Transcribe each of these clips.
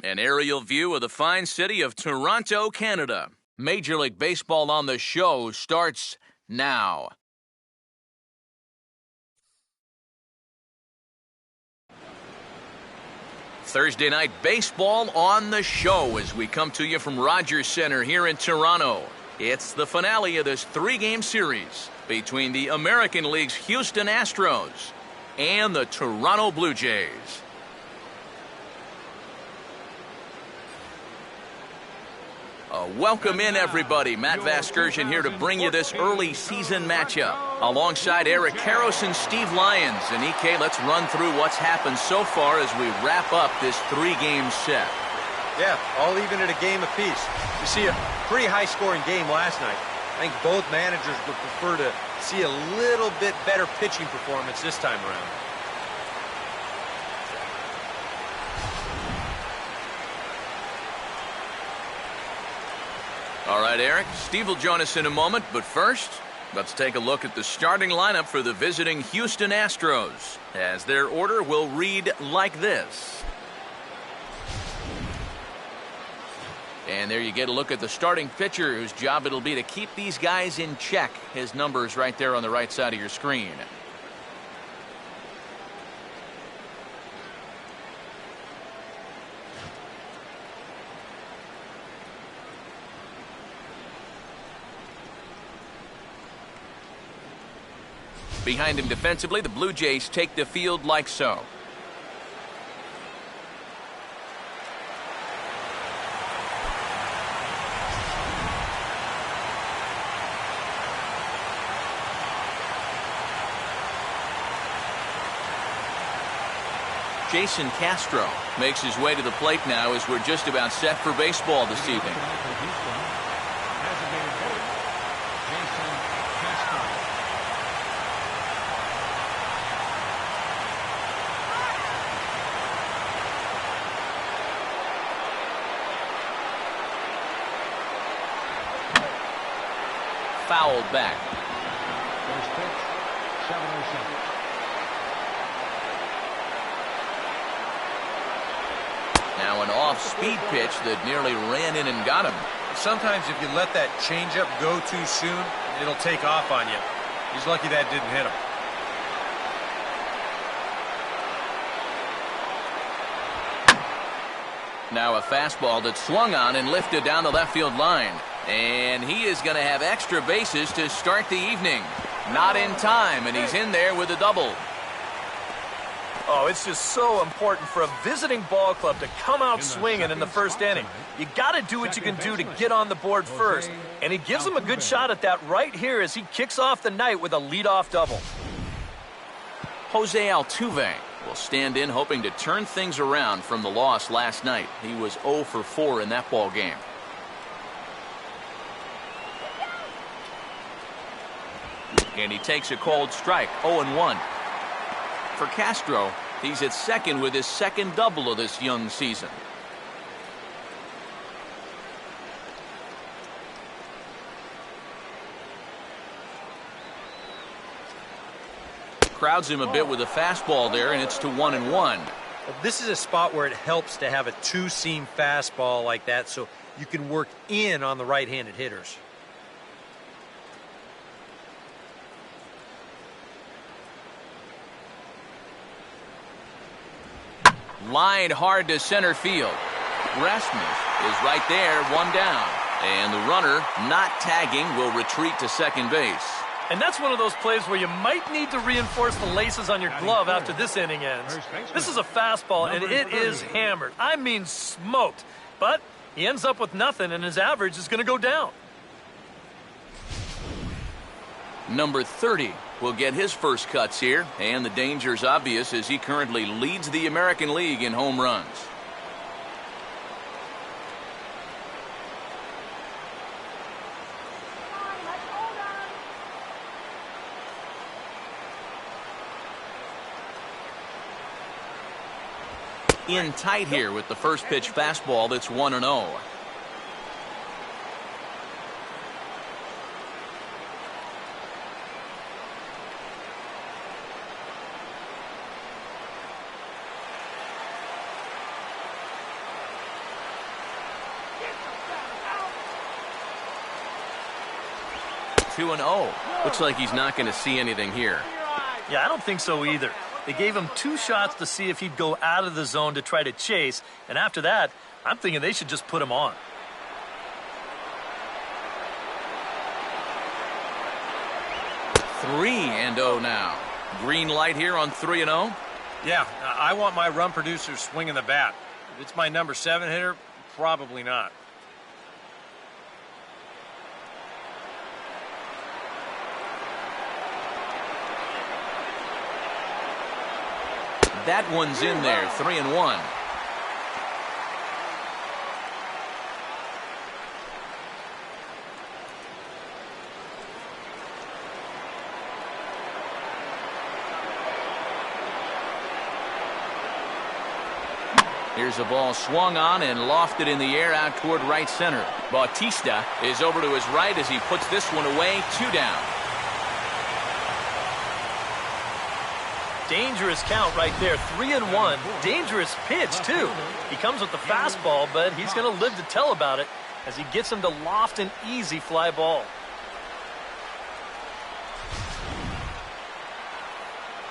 An aerial view of the fine city of Toronto, Canada. Major League Baseball on the Show starts now. Thursday night baseball on the show as we come to you from Rogers Center here in Toronto. It's the finale of this three-game series between the American League's Houston Astros and the Toronto Blue Jays. Welcome in, everybody. Matt Vasgersian here to bring you this early season matchup. Alongside Eric Karros and Steve Lyons. And EK, let's run through what's happened so far as we wrap up this three-game set. Yeah, all even at a game apiece. You see a pretty high-scoring game last night. I think both managers would prefer to see a little bit better pitching performance this time around. All right, Eric, Steve will join us in a moment, but first, let's take a look at the starting lineup for the visiting Houston Astros, as their order will read like this. And there you get a look at the starting pitcher, whose job it'll be to keep these guys in check. His number's right there on the right side of your screen. Behind him defensively, the Blue Jays take the field like so. Jason Castro makes his way to the plate now as we're just about set for baseball this evening. Fouled back. First pitch, 7-0. Now an off-speed pitch that nearly ran in and got him. Sometimes if you let that changeup go too soon, it'll take off on you. He's lucky that didn't hit him. Now a fastball that swung on and lifted down the left field line. And he is going to have extra bases to start the evening. Not in time, and he's in there with a double. Oh, it's just so important for a visiting ball club to come out swinging in the first inning. You got to do what you can do to get on the board first. And he gives him a good shot at that right here as he kicks off the night with a leadoff double. Jose Altuve will stand in hoping to turn things around from the loss last night. He was 0 for 4 in that ball game. And he takes a cold strike, 0-1. For Castro, he's at second with his second double of this young season. Crowds him a bit with a fastball there, and it's to 1-1. Well, this is a spot where it helps to have a two-seam fastball like that so you can work in on the right-handed hitters. Lined hard to center field. Rasmus is right there, one down. And the runner, not tagging, will retreat to second base. And that's one of those plays where you might need to reinforce the laces on your glove after this inning ends. This is a fastball, and it is hammered. I mean smoked. But he ends up with nothing, and his average is going to go down. Number 30 will get his first cuts here, and the danger's obvious as he currently leads the American League in home runs. In tight here with the first pitch fastball that's 1-0. 2-0. Looks like he's not going to see anything here. Yeah, I don't think so either. They gave him 2 shots to see if he'd go out of the zone to try to chase, and after that, I'm thinking they should just put him on. Three and 0 now. Green light here on 3-0. Yeah, I want my run producer swinging the bat. If it's my number 7 hitter, probably not. That one's in there, 3-1. Here's a ball swung on and lofted in the air out toward right center. Bautista is over to his right as he puts this one away. 2 down. Dangerous count right there, 3-1. Dangerous pitch, too. He comes with the fastball, but he's going to live to tell about it as he gets him to loft an easy fly ball.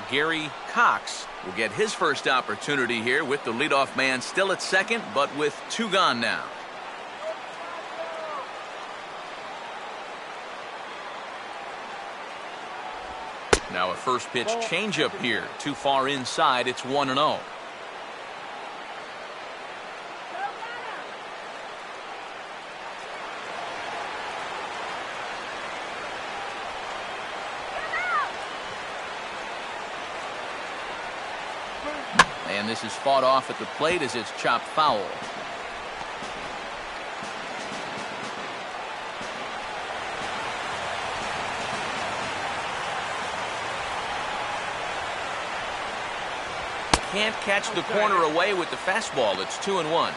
Gary Cox will get his first opportunity here with the leadoff man still at second, but with 2 gone now. Now a first pitch changeup here. Too far inside. It's 1-0. And this is fought off at the plate as it's chopped foul. Can't catch the corner away with the fastball. It's 2-1.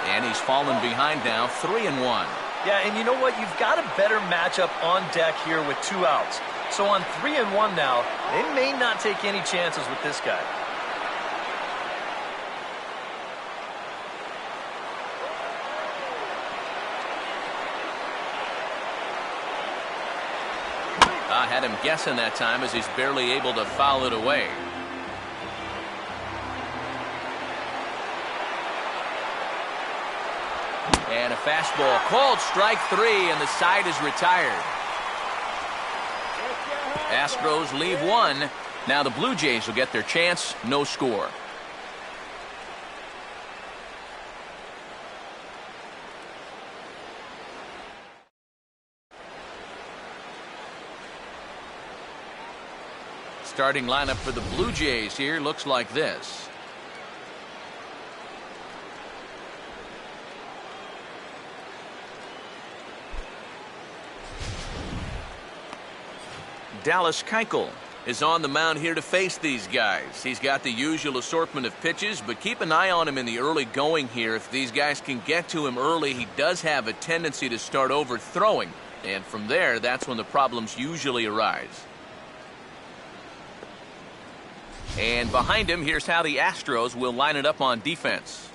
And he's fallen behind now, 3-1. Yeah, and you know what? You've got a better matchup on deck here with 2 outs. So on 3-1 now, they may not take any chances with this guy. I had him guessing that time as he's barely able to foul it away. And a fastball called strike 3, and the side is retired. Astros leave 1. Now the Blue Jays will get their chance. No score. Starting lineup for the Blue Jays here looks like this. Dallas Keuchel is on the mound here to face these guys. He's got the usual assortment of pitches, but keep an eye on him in the early going here. If these guys can get to him early, he does have a tendency to start overthrowing. And from there, that's when the problems usually arise. And behind him, here's how the Astros will line it up on defense.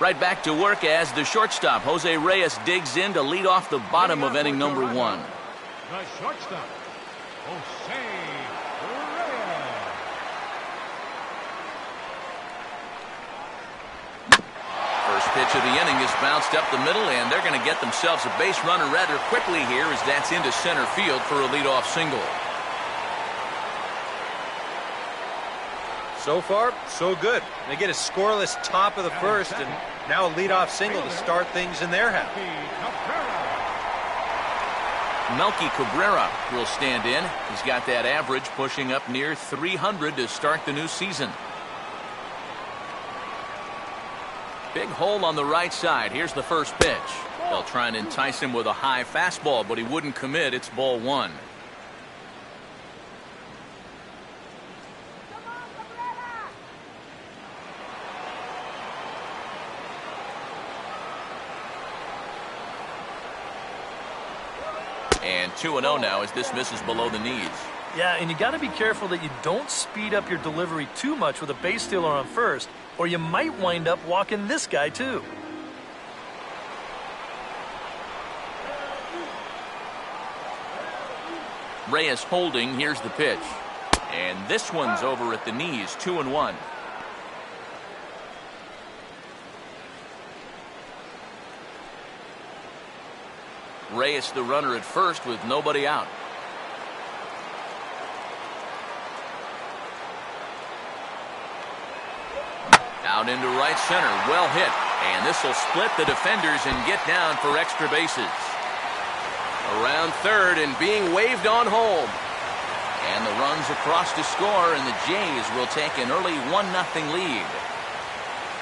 Right back to work as the shortstop, Jose Reyes, digs in to lead off the bottom of inning number 1. The shortstop, Jose Reyes. First pitch of the inning is bounced up the middle, and they're going to get themselves a base runner rather quickly here as that's into center field for a leadoff single. So far, so good. They get a scoreless top of the first, and now a leadoff single to start things in their half. Melky Cabrera will stand in. He's got that average pushing up near 300 to start the new season. Big hole on the right side. Here's the first pitch. They'll try and entice him with a high fastball, but he wouldn't commit. It's ball 1. And 2-0 now as this misses below the knees. Yeah, and you got to be careful that you don't speed up your delivery too much with a base stealer on first, or you might wind up walking this guy too. Reyes holding. Here's the pitch. And this one's over at the knees. 2-1. Reyes the runner at first with nobody out. Out into right center. Well hit. And this will split the defenders and get down for extra bases. Around third and being waved on home. And the runs across to score, and the Jays will take an early 1-0 lead.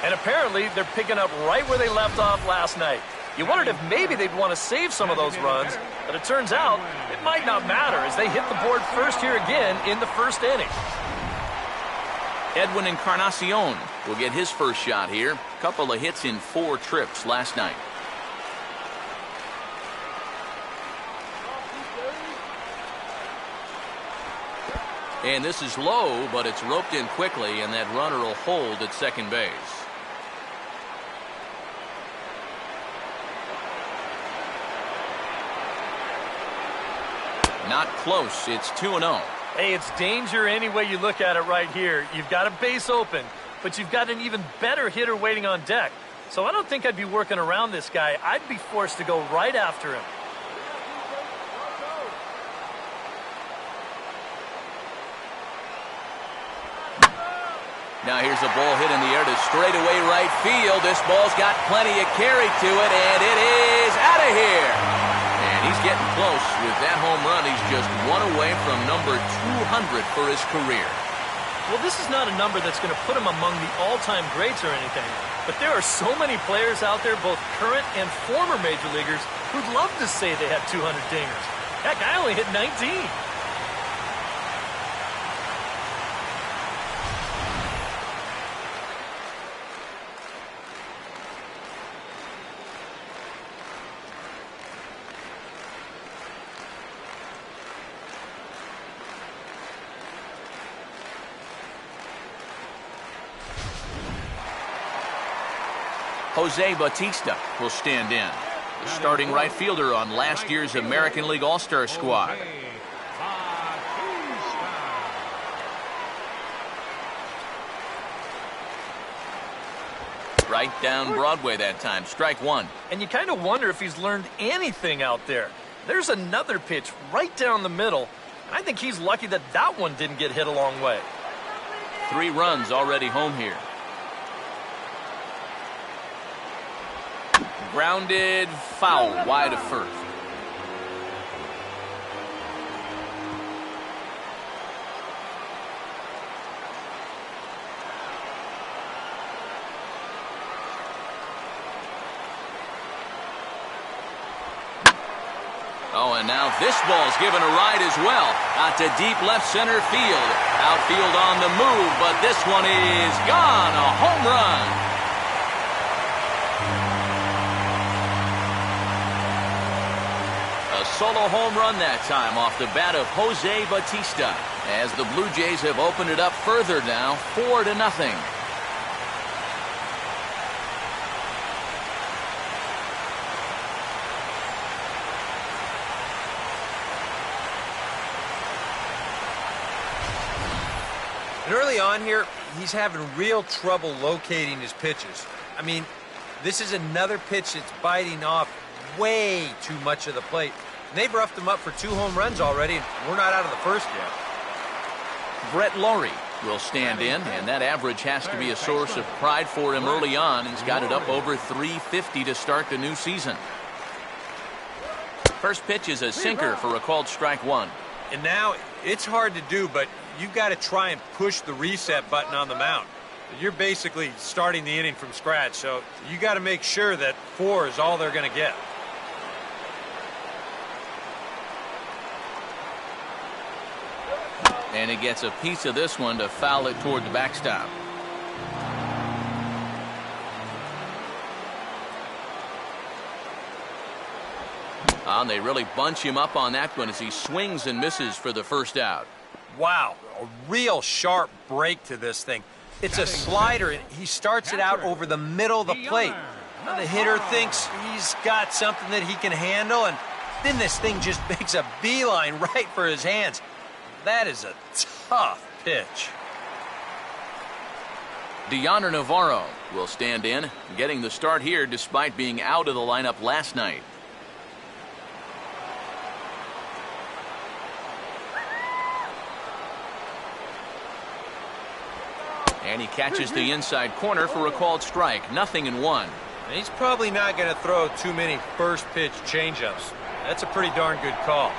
And apparently they're picking up right where they left off last night. You wondered if maybe they'd want to save some of those runs, but it turns out it might not matter as they hit the board first here again in the first inning. Edwin Encarnacion will get his first shot here. Couple of hits in 4 trips last night. And this is low, but it's roped in quickly, and that runner will hold at second base. Not close. It's 2-0. Hey, it's danger any way you look at it right here. You've got a base open, but you've got an even better hitter waiting on deck. So I don't think I'd be working around this guy. I'd be forced to go right after him. Now here's a ball hit in the air to straightaway right field. This ball's got plenty of carry to it, and it is out of here. And he's getting close. With that home run, he's just one away from number 200 for his career. Well, this is not a number that's going to put him among the all-time greats or anything. But there are so many players out there, both current and former major leaguers, who'd love to say they had 200 dingers. Heck, I only hit 19. Jose Bautista will stand in, the starting right fielder on last year's American League All-Star squad. Right down Broadway that time. Strike one. And you kind of wonder if he's learned anything out there. There's another pitch right down the middle. I think he's lucky that that one didn't get hit a long way. 3 runs already home here. Grounded foul wide of first. Oh, and now this ball's given a ride as well. Out to deep left center field. Outfield on the move, but this one is gone. A home run. A solo home run that time off the bat of Jose Bautista. As the Blue Jays have opened it up further now, 4-0. And early on here, he's having real trouble locating his pitches. I mean, this is another pitch that's biting off way too much of the plate. And they've roughed him up for 2 home runs already, and we're not out of the first yet. Brett Laurie will stand in, and that average has to be a source of pride for him early on. He's got it up over 350 to start the new season. First pitch is a sinker for a called strike one. And now it's hard to do, but you've got to try and push the reset button on the mound. You're basically starting the inning from scratch, so you got to make sure that 4 is all they're going to get. And he gets a piece of this one to foul it toward the backstop. And they really bunch him up on that one as he swings and misses for the first out. Wow, a real sharp break to this thing. It's a slider, and he starts it out over the middle of the plate. Now the hitter thinks he's got something that he can handle, and then this thing just makes a beeline right for his hands. That is a tough pitch. Deoner Navarro will stand in, getting the start here despite being out of the lineup last night. And he catches the inside corner for a called strike. 0-1. He's probably not going to throw too many first pitch changeups. That's a pretty darn good call.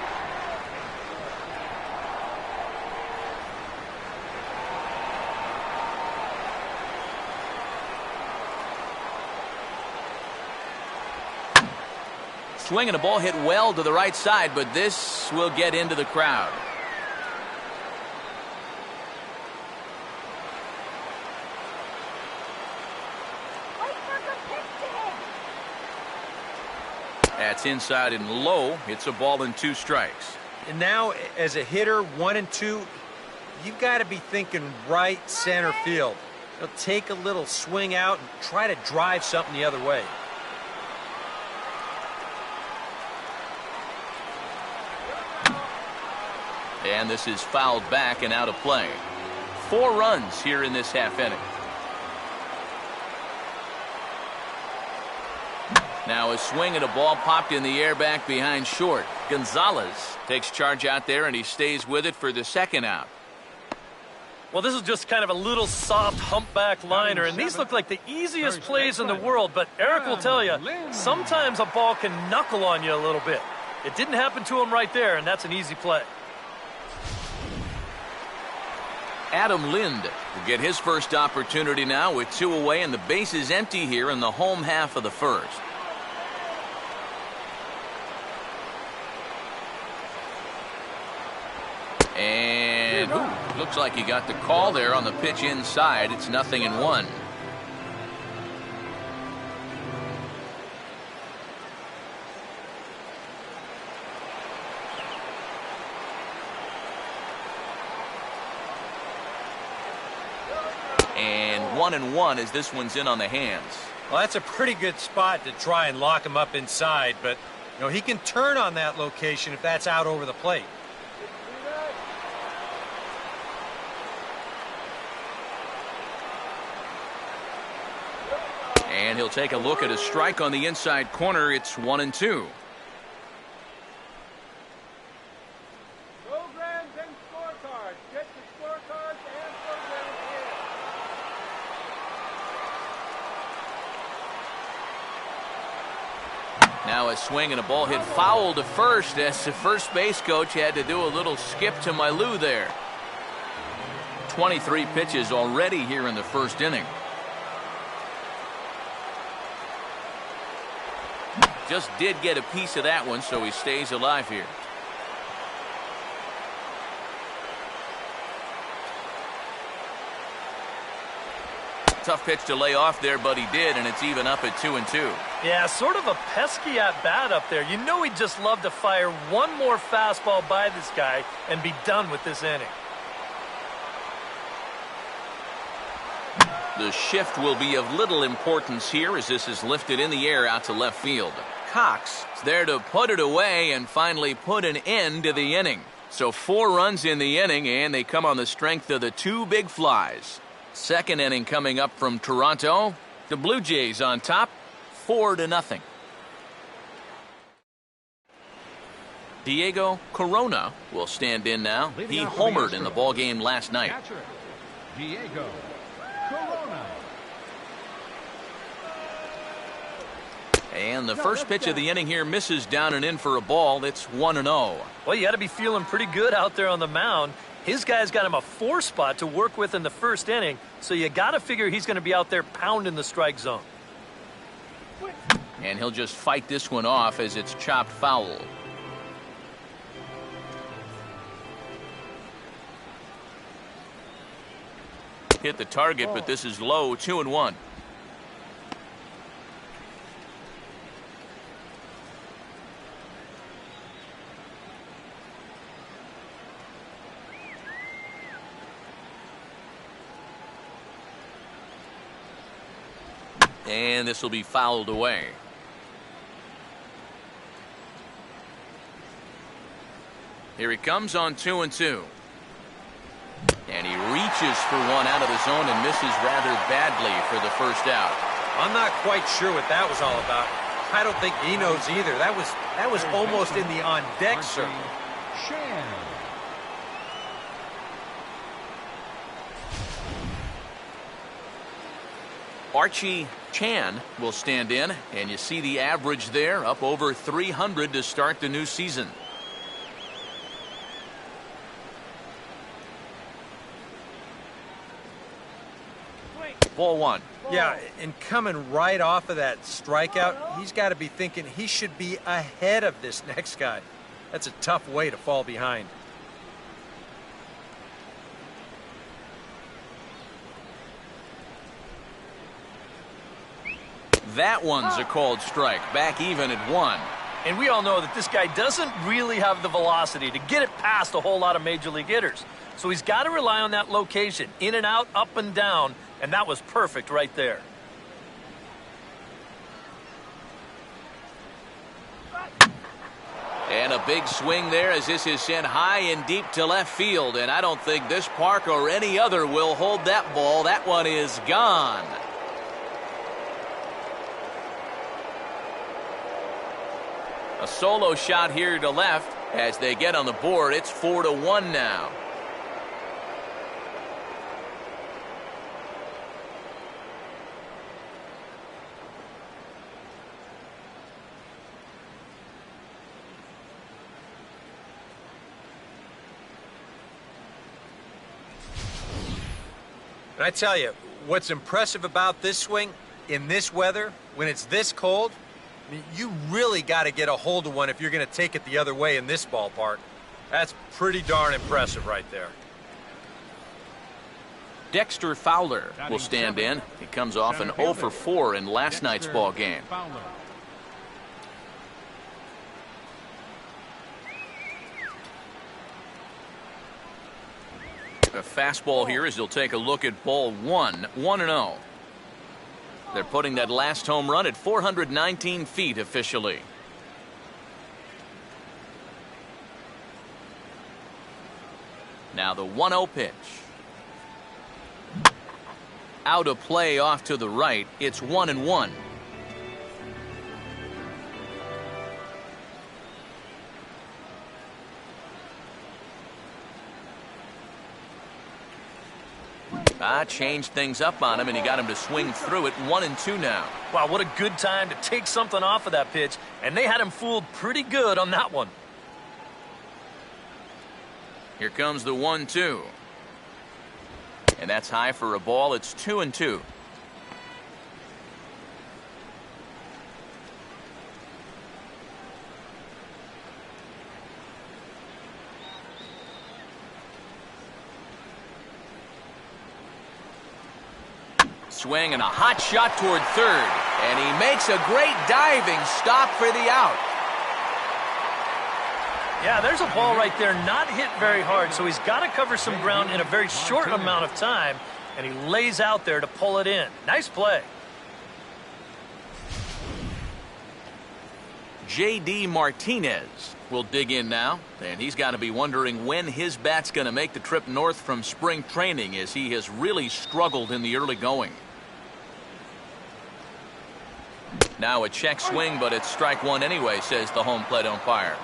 Swinging a ball hit well to the right side, but this will get into the crowd. That's inside and low. It's a ball and 2 strikes. And now, as a hitter, 1 and 2, you've got to be thinking right center field. You'll take a little swing out and try to drive something the other way. And this is fouled back and out of play. 4 runs here in this half inning. Now a swing and a ball popped in the air back behind short. Gonzalez takes charge out there, and he stays with it for the second out. Well, this is just kind of a little soft humpback liner, and these look like the easiest plays in the world, but Eric will tell you, sometimes a ball can knuckle on you a little bit. It didn't happen to him right there, and that's an easy play. Adam Lind will get his first opportunity now with 2 away, and the base is empty here in the home half of the first. And looks like he got the call there on the pitch inside. It's 0-1. And 1-1 as this one's in on the hands. Well, that's a pretty good spot to try and lock him up inside, but he can turn on that location if that's out over the plate. And he'll take a look at a strike on the inside corner. It's 1-2. Programs and scorecards. Get the scorecards and programs in. Now a swing and a ball hit foul to first as the first base coach had to do a little skip to Mailou there. 23 pitches already here in the first inning. Just did get a piece of that one, so he stays alive here. Tough pitch to lay off there, but he did, and it's even up at 2-2. Yeah, sort of a pesky at-bat up there. You know he'd just love to fire one more fastball by this guy and be done with this inning. The shift will be of little importance here as this is lifted in the air out to left field. Cox is there to put it away and finally put an end to the inning. So 4 runs in the inning, and they come on the strength of the 2 big flies. Second inning coming up from Toronto. The Blue Jays on top, 4-0. Diego Corona will stand in now. He homered in the ballgame last night. Catcher, Diego Corona. And the first pitch of the inning here misses down and in for a ball. It's 1-0. Well, you got to be feeling pretty good out there on the mound. His guy's got him a 4 spot to work with in the first inning, so you got to figure he's going to be out there pounding the strike zone. And he'll just fight this one off as it's chopped foul. Hit the target, but this is low, 2-1. And this will be fouled away. Here he comes on 2-2. And he reaches for one out of the zone and misses rather badly for the first out. I'm not quite sure what that was all about. I don't think he knows either. That was almost in the on-deck circle. Archie Chan will stand in, and you see the average there, up over 300 to start the new season. Ball one. Yeah, and coming right off of that strikeout, he's got to be thinking he should be ahead of this next guy. That's a tough way to fall behind. That one's a called strike. Back even at 1. And we all know that this guy doesn't really have the velocity to get it past a whole lot of major league hitters. So he's got to rely on that location, in and out, up and down, and that was perfect right there. And a big swing there as this is sent high and deep to left field. And I don't think this park or any other will hold that ball. That one is gone. A solo shot here to left as they get on the board. It's 4-1 now. And I tell you, what's impressive about this swing, in this weather, when it's this cold, I mean, you really got to get a hold of one if you're going to take it the other way in this ballpark. That's pretty darn impressive right there. Dexter Fowler will stand in. He comes off an 0 for 4 in last night's ball game. A fastball here as he'll take a look at ball 1, 1-0. They're putting that last home run at 419 feet officially. Now the 1-0 pitch. Out of play off to the right. It's 1-1. Changed things up on him, and he got him to swing through it. 1-2 now. Wow, what a good time to take something off of that pitch, and they had him fooled pretty good on that one. Here comes the 1-2. And that's high for a ball. It's 2-2. Swing and a hot shot toward third. And he makes a great diving stop for the out. Yeah, there's a ball right there, not hit very hard, so he's got to cover some ground in a very short amount of time, and he lays out there to pull it in. Nice play. J.D. Martinez will dig in now, and he's got to be wondering when his bat's going to make the trip north from spring training, as he has really struggled in the early going. Now a check swing, but it's strike one anyway, says the home plate umpire.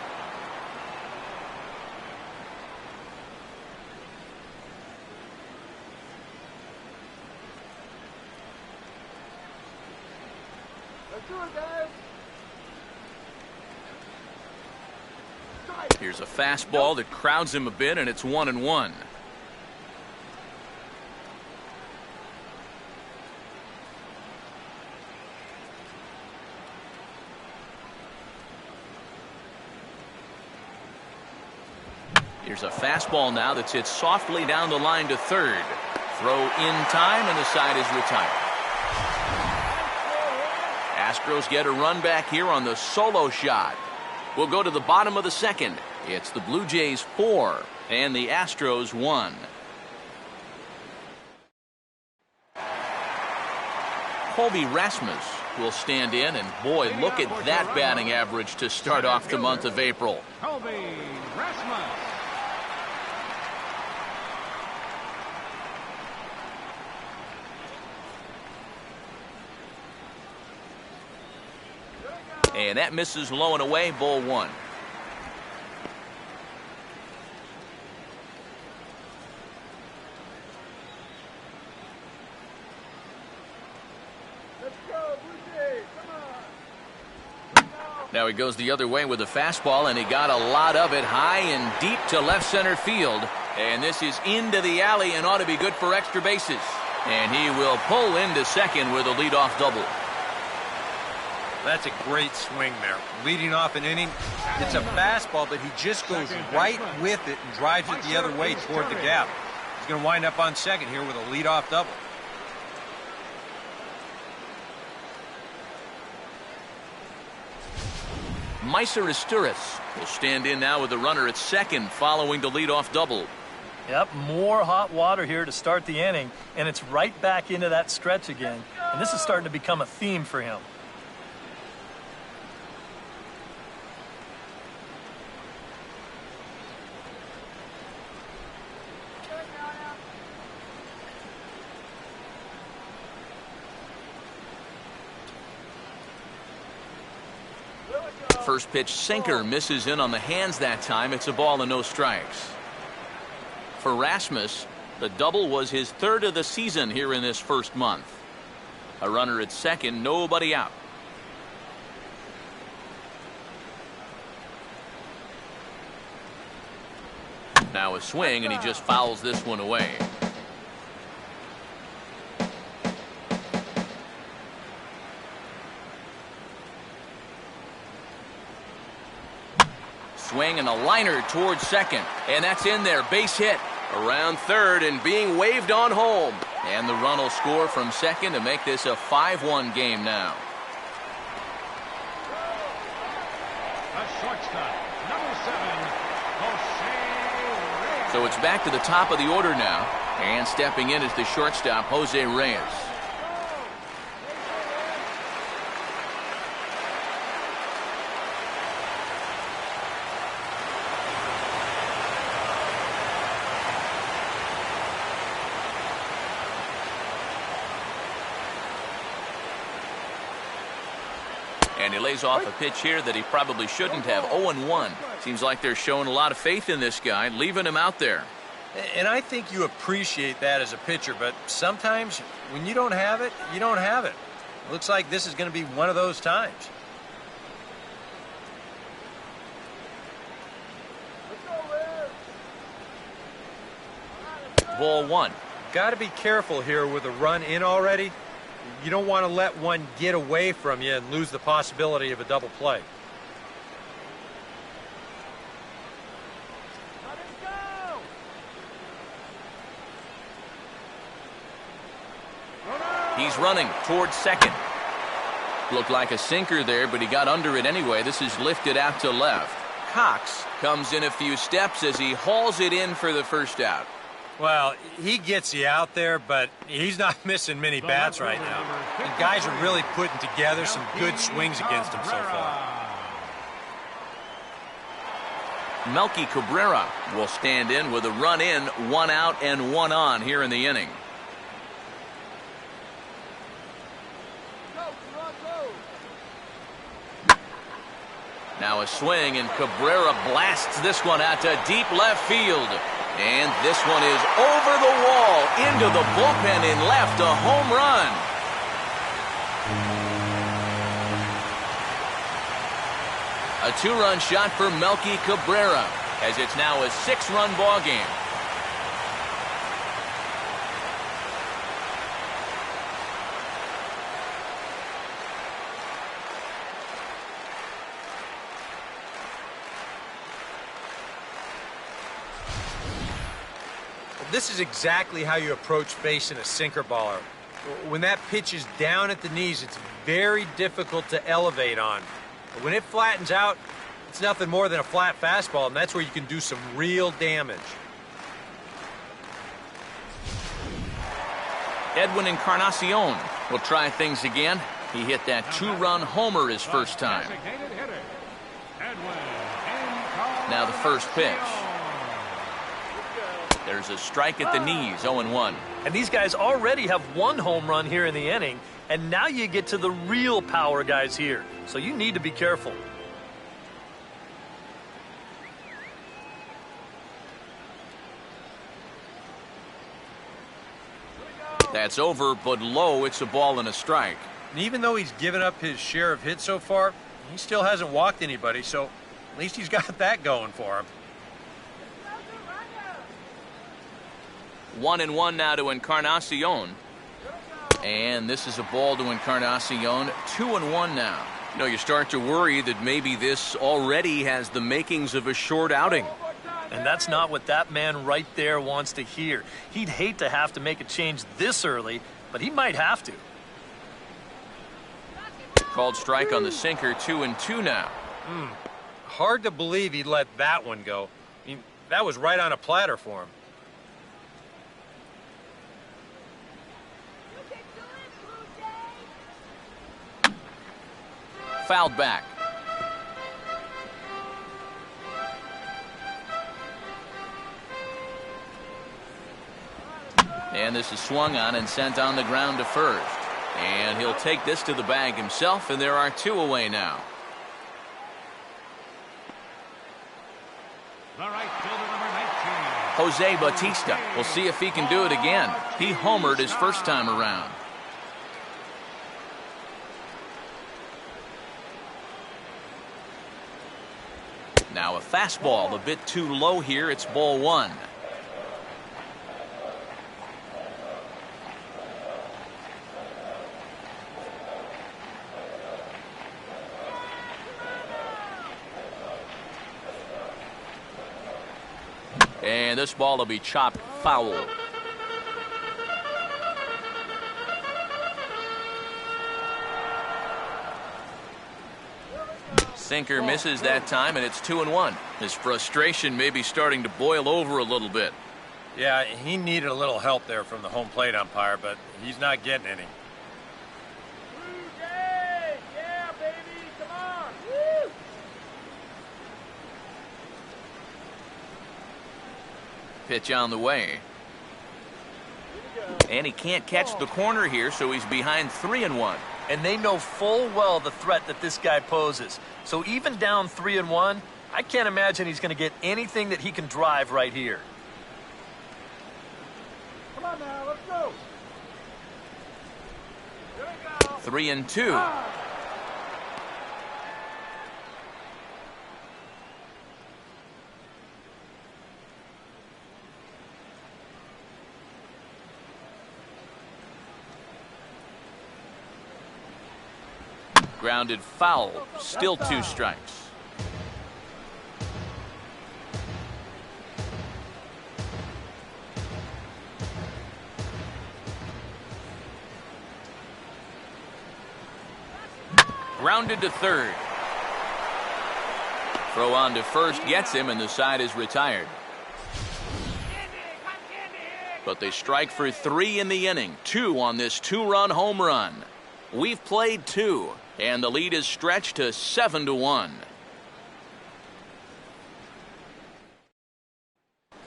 Here's a fastball that crowds him a bit, and it's 1-1. Here's a fastball now that's hit softly down the line to third. Throw in time, and the side is retired. Astros get a run back here on the solo shot. We'll go to the bottom of the second. It's the Blue Jays 4 and the Astros 1. Colby Rasmus will stand in, and boy, look at that batting average to start off the month of April. Colby Rasmus. And that misses low and away, ball one. Let's go, Blue Jays. Come on. Now he goes the other way with a fastball, and he got a lot of it high and deep to left center field. And this is into the alley and ought to be good for extra bases. And he will pull into second with a leadoff double. That's a great swing there. Leading off an inning, it's a fastball, but he just goes right with it and drives it the other way toward the gap. He's going to wind up on second here with a leadoff double. Meiser Isturis will stand in now with the runner at second following the leadoff double. Yep, more hot water here to start the inning, and it's right back into that stretch again. And this is starting to become a theme for him. First pitch sinker misses in on the hands that time. It's a ball and no strikes. For Rasmus, the double was his third of the season here in this first month. A runner at second, nobody out. Now a swing, and he just fouls this one away. Swing and a liner towards second, and that's in there. Base hit around third and being waved on home, and the run will score from second to make this a 5-1 game now. The shortstop, number 7, Jose Reyes. So it's back to the top of the order now, and stepping in is the shortstop, Jose Reyes. And he lays off a pitch here that he probably shouldn't have. 0-1. Seems like they're showing a lot of faith in this guy, leaving him out there. And I think you appreciate that as a pitcher, but sometimes when you don't have it, you don't have it. Looks like this is going to be one of those times. Ball one. Got to be careful here with a run in already. You don't want to let one get away from you and lose the possibility of a double play. Let him go. He's running towards second. Looked like a sinker there, but he got under it anyway. This is lifted out to left. Cox comes in a few steps as he hauls it in for the first out. Well, he gets you out there, but he's not missing many bats right now. The guys are really putting together some good swings against him so far. Melky Cabrera will stand in with a run in, 1 out and 1 on here in the inning. Now a swing, and Cabrera blasts this one out to deep left field. And this one is over the wall, into the bullpen in left, a home run. A 2-run shot for Melky Cabrera, as it's now a 6-run ball game. This is exactly how you approach facing a sinker baller. When that pitch is down at the knees, it's very difficult to elevate on. But when it flattens out, it's nothing more than a flat fastball, and that's where you can do some real damage. Edwin Encarnacion We'll try things again. He hit that 2-run homer his first time. Now the first pitch. There's a strike at the knees, 0-1. And these guys already have one home run here in the inning, and now you get to the real power guys here. So you need to be careful. That's over, but low. It's a ball and a strike. And even though he's given up his share of hits so far, he still hasn't walked anybody, so at least he's got that going for him. 1-1 now to Encarnacion. And this is a ball to Encarnacion. 2-1 now. You know, you start to worry that maybe this already has the makings of a short outing. And that's not what that man right there wants to hear. He'd hate to have to make a change this early, but he might have to. Called strike on the sinker, 2-2 now. Hard to believe he'd let that one go. I mean, that was right on a platter for him. Fouled back. And this is swung on and sent on the ground to first. And he'll take this to the bag himself, and there are 2 away now. The right fielder, number 19. Jose Bautista. We'll see if he can do it again. He homered his first time around. Now a fastball, a bit too low here. It's ball 1. And this ball will be chopped foul. Sinker misses that time, and it's 2-1. His frustration may be starting to boil over a little bit. Yeah, he needed a little help there from the home plate umpire, but he's not getting any. Yeah, baby, come on. Woo! Pitch on the way. And he can't catch the corner here, so he's behind 3-1. And they know full well the threat that this guy poses. So even down 3-1, I can't imagine he's going to get anything that he can drive right here. Come on now, let's go. Here we go. 3-2. Grounded foul. Still 2 strikes. Grounded to third. Throw on to first gets him, and the side is retired. But they strike for 3 in the inning. 2 on this 2-run home run. We've played 2. And the lead is stretched to 7-1.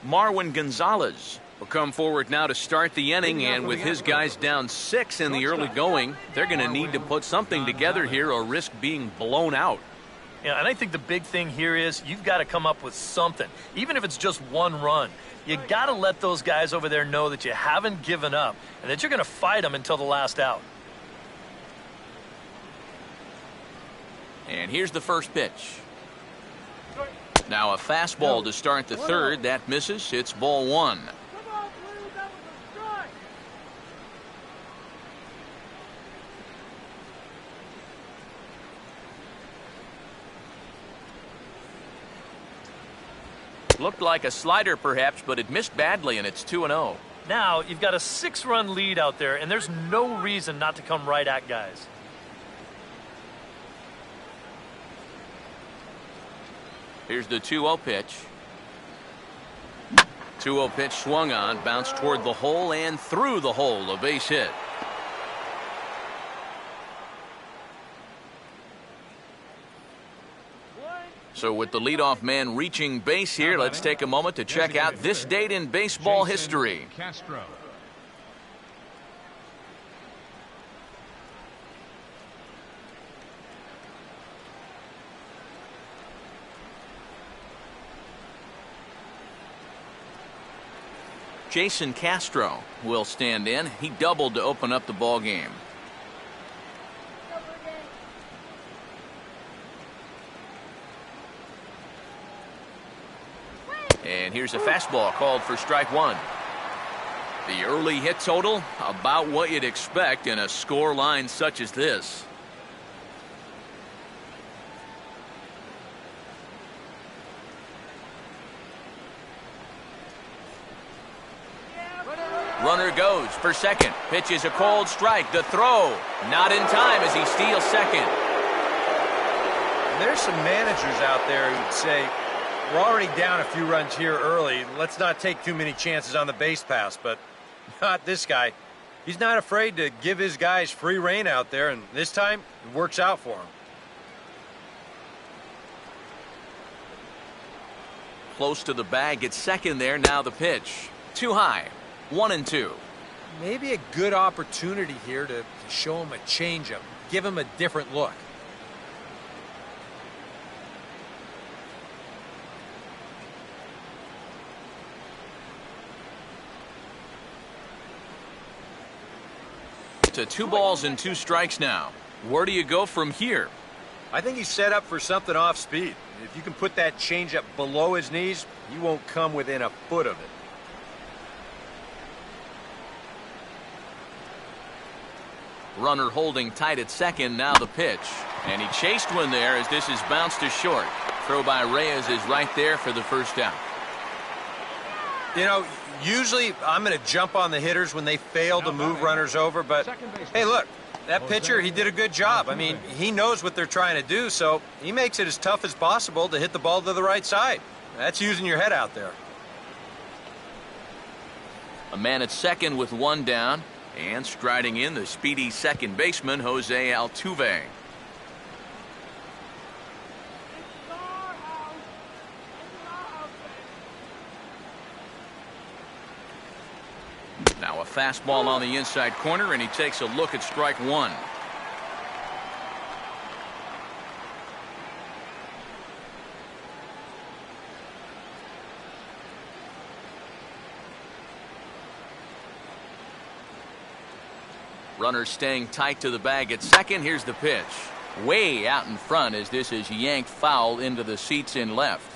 Marwin Gonzalez will come forward now to start the inning, and with his guys down 6 in the early going, they're going to need to put something together here or risk being blown out. Yeah, and I think the big thing here is you've got to come up with something, even if it's just 1 run. You got to let those guys over there know that you haven't given up and that you're going to fight them until the last out. And here's the first pitch. Now a fastball to start the third. That misses. It's ball 1. Come on, Blue, that was a strike. Looked like a slider perhaps, but it missed badly, and it's 2-0. Now you've got a 6-run lead out there, and there's no reason not to come right at guys. Here's the 2-0 pitch. 2-0 pitch swung on, bounced toward the hole and through the hole, a base hit. So with the leadoff man reaching base here, let's take a moment to check out this date in baseball history. Castro. Jason Castro will stand in. He doubled to open up the ball game. And here's a fastball called for strike one. The early hit total, about what you'd expect in a score line such as this. Runner goes for second. Pitch is a cold strike. The throw not in time as he steals second. There's some managers out there who'd say, we're already down a few runs here early. Let's not take too many chances on the base pass, but not this guy. He's not afraid to give his guys free rein out there, and this time it works out for him. Close to the bag at second there. Now the pitch. Too high. 1-2. Maybe a good opportunity here to show him a changeup, give him a different look. To 2 balls and 2 strikes now. Where do you go from here? I think he's set up for something off speed. If you can put that changeup below his knees, you won't come within a foot of it. Runner holding tight at second. Now the pitch. And he chased one there as this is bounced to short. Throw by Reyes is right there for the first out. You know, usually I'm going to jump on the hitters when they fail to move runners over, but hey, look, that pitcher, he did a good job. I mean, he knows what they're trying to do, so he makes it as tough as possible to hit the ball to the right side. That's using your head out there. A man at second with 1 down, and striding in the speedy second baseman, Jose Altuve. Now a fastball on the inside corner, and he takes a look at strike one. Runner staying tight to the bag at second. Here's the pitch. Way out in front as this is yanked foul into the seats in left.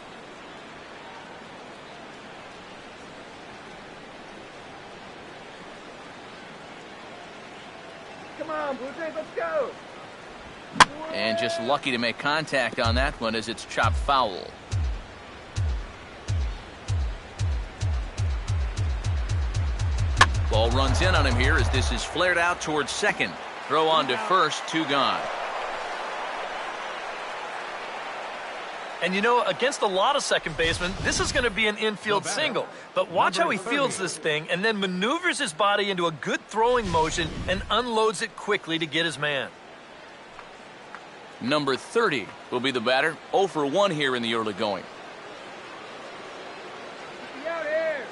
Come on, Blue Jays, let's go. And just lucky to make contact on that one as it's chopped foul. Ball runs in on him here as this is flared out towards second. Throw on to first, 2 gone. And you know, against a lot of second basemen, this is going to be an infield single. But watch how he fields this thing and then maneuvers his body into a good throwing motion and unloads it quickly to get his man. Number 30 will be the batter. 0 for 1 here in the early going. Out here.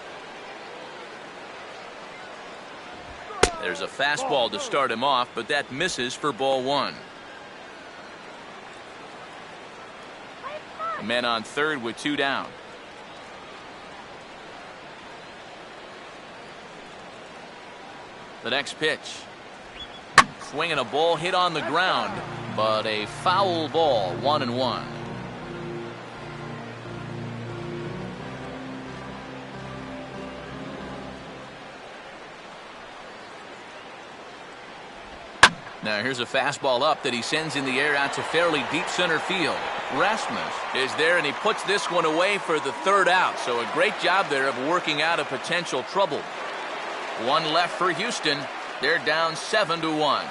There's a fastball to start him off, but that misses for ball 1. Men on third with 2 down. The next pitch. Swinging a ball hit on the ground, but a foul ball, 1-1. Now here's a fastball up that he sends in the air out to fairly deep center field. Rasmus is there, and he puts this one away for the 3rd out. So a great job there of working out a potential trouble. 1 left for Houston. They're down 7-1.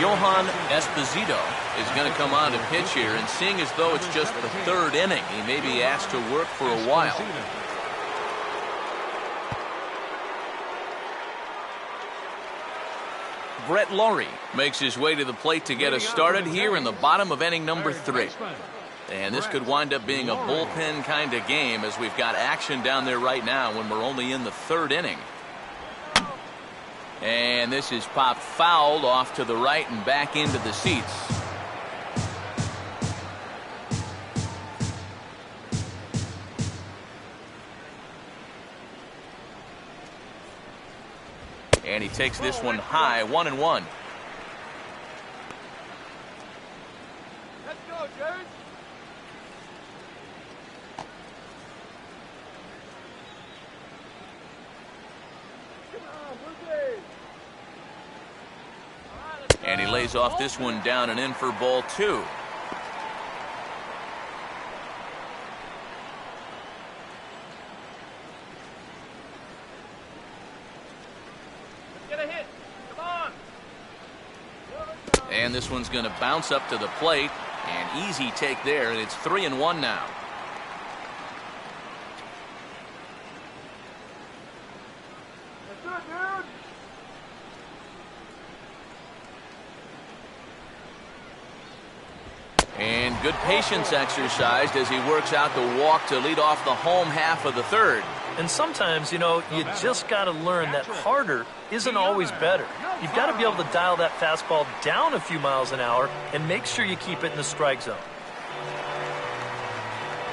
Johan Esposito is going to come on to pitch here, and seeing as though it's just the 3rd inning, he may be asked to work for a while. Brett Laurie makes his way to the plate to get us started here in the bottom of inning number 3. And this could wind up being a bullpen kind of game, as we've got action down there right now when we're only in the 3rd inning. And this is popped fouled off to the right and back into the seats. And he takes this one high, 1-1. Let's go, Jared. Come on, Blue Jays. And he lays off this one down and in for ball 2. Get a hit. Come on. And this one's going to bounce up to the plate. An easy take there, and it's 3-1 now. That's good, dude. And good patience exercised as he works out the walk to lead off the home half of the 3rd. And sometimes, you just got to learn that harder isn't always better. You've got to be able to dial that fastball down a few miles an hour and make sure you keep it in the strike zone.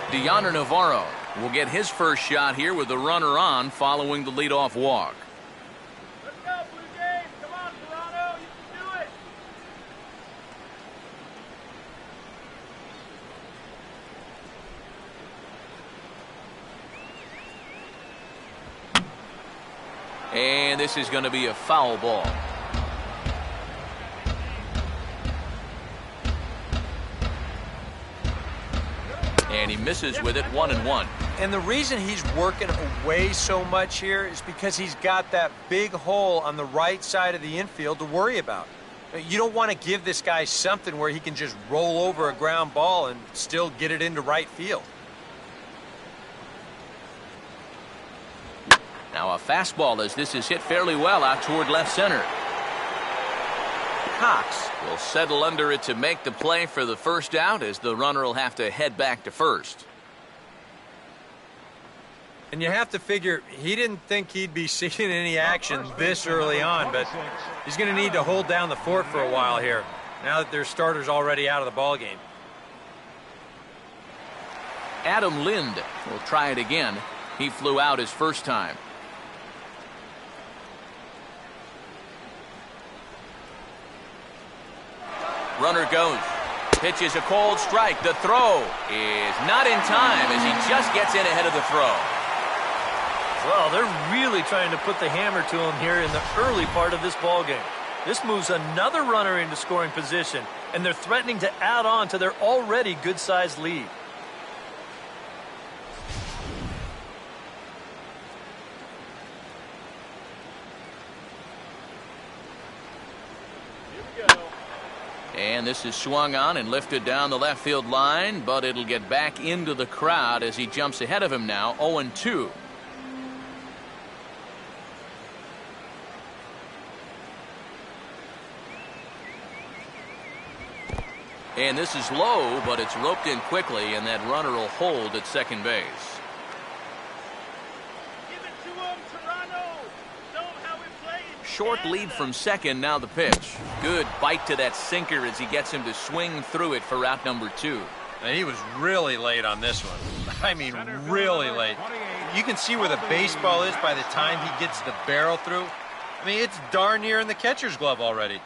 Deoner Navarro will get his first shot here with the runner on following the leadoff walk. Let's go, Blue Jays. Come on, Toronto. You can do it. And this is going to be a foul ball. And he misses with it, 1-1. And the reason he's working away so much here is because he's got that big hole on the right side of the infield to worry about. You don't want to give this guy something where he can just roll over a ground ball and still get it into right field. Now a fastball as this is hit fairly well out toward left center. Cox will settle under it to make the play for the first out, as the runner will have to head back to first. And you have to figure he didn't think he'd be seeing any action this early on, but he's going to need to hold down the fort for a while here, now that their starter's already out of the ballgame. Adam Lind will try it again. He flew out his first time. Runner goes. Pitch is a cold strike. The throw is not in time as he just gets in ahead of the throw. Well, they're really trying to put the hammer to him here in the early part of this ball game. This moves another runner into scoring position, and they're threatening to add on to their already good-sized lead. And this is swung on and lifted down the left field line, but it'll get back into the crowd as he jumps ahead of him now, 0-2. And this is low, but it's roped in quickly, and that runner will hold at second base. Give it to him, Toronto. Show him how we play in Short Canada. lead from second, now the pitch. Good bite to that sinker as he gets him to swing through it for out number 2. And he was really late on this one. I mean, really late. You can see where the baseball is by the time he gets the barrel through. I mean, it's darn near in the catcher's glove already.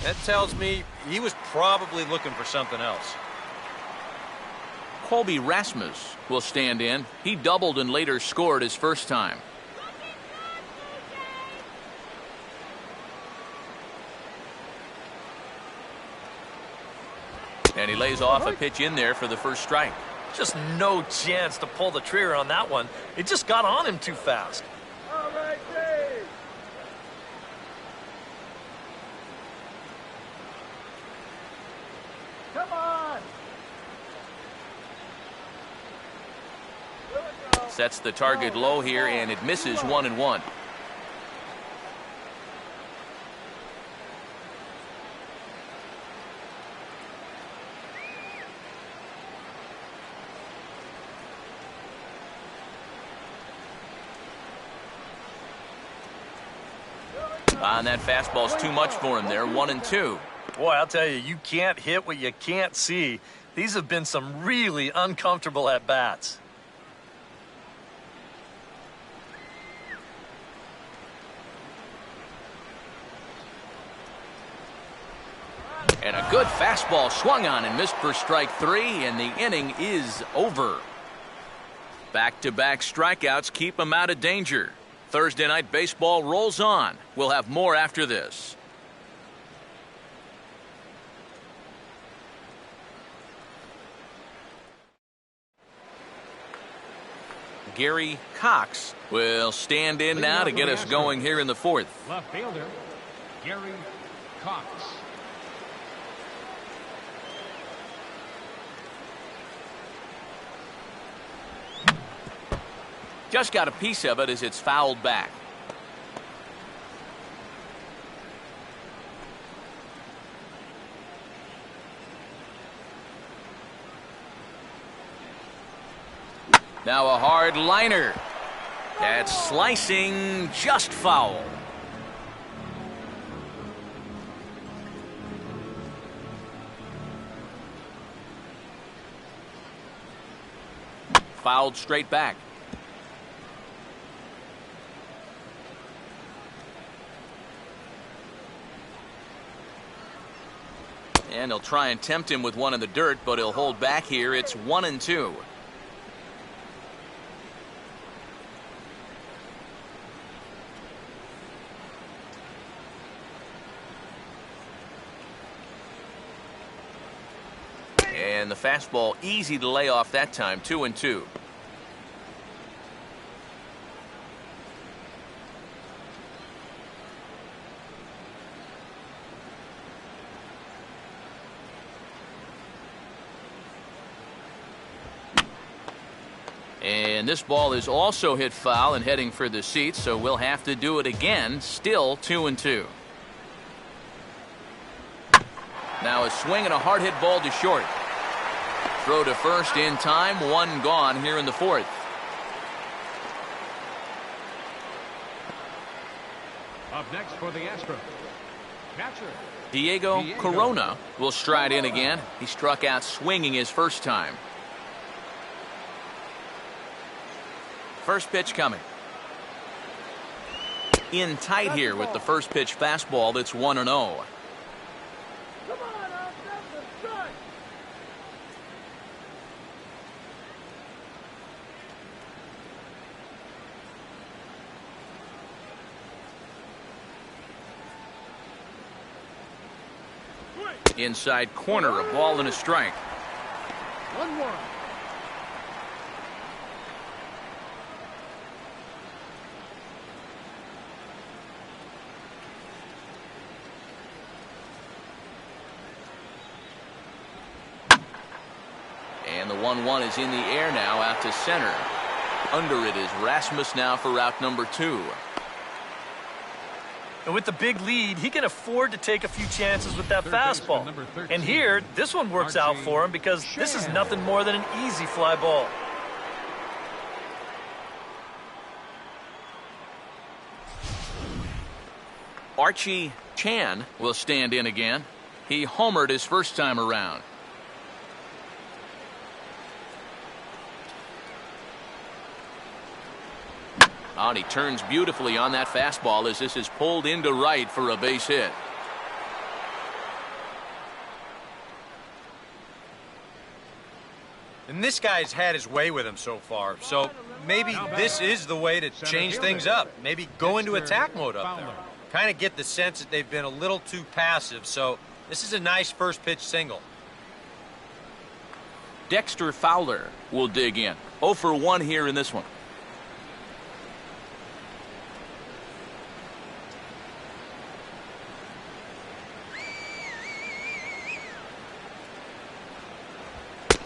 That tells me he was probably looking for something else. Colby Rasmus will stand in. He doubled and later scored his first time. And he lays off a pitch in there for the first strike. Just no chance to pull the trigger on that one. It just got on him too fast. All right, Dave. Come on. Here we go. Sets the target low here, and it misses 1-1. And that fastball's too much for him there, 1-2. Boy, I'll tell you, you can't hit what you can't see. These have been some really uncomfortable at-bats. And a good fastball swung on and missed for strike 3, and the inning is over. Back-to-back strikeouts keep him out of danger. Thursday Night Baseball rolls on. We'll have more after this. Gary Cox will stand in now to get us going here in the 4th. Left fielder, Gary Cox. Just got a piece of it as it's fouled back. Now a hard liner. That's slicing, just foul. Fouled straight back. And he'll try and tempt him with one in the dirt, but he'll hold back here. It's 1-2. And the fastball easy to lay off that time, 2-2. And this ball is also hit foul and heading for the seats, so we'll have to do it again. Still 2-2. Now a swing and a hard hit ball to short. Throw to first in time, one gone here in the 4th. Up next for the Astros, catcher Diego Corona will stride in again. He struck out swinging his first time. First pitch coming. In tight here with the first pitch fastball. That's 1-0. Come on, out there, strike. Inside corner, a ball and a strike. 1-1. And the 1-1 is in the air now out to center. Under it is Rasmus now for route number 2. And with the big lead, he can afford to take a few chances with that fastball. And here, this one works out for him because this is nothing more than an easy fly ball. Archie Chan will stand in again. He homered his first time around. And he turns beautifully on that fastball as this is pulled into right for a base hit. And this guy's had his way with him so far, so maybe this is the way to change things up. Maybe go into attack mode up there. Kind of get the sense that they've been a little too passive, so this is a nice first pitch single. Dexter Fowler will dig in. 0 for 1 here in this one.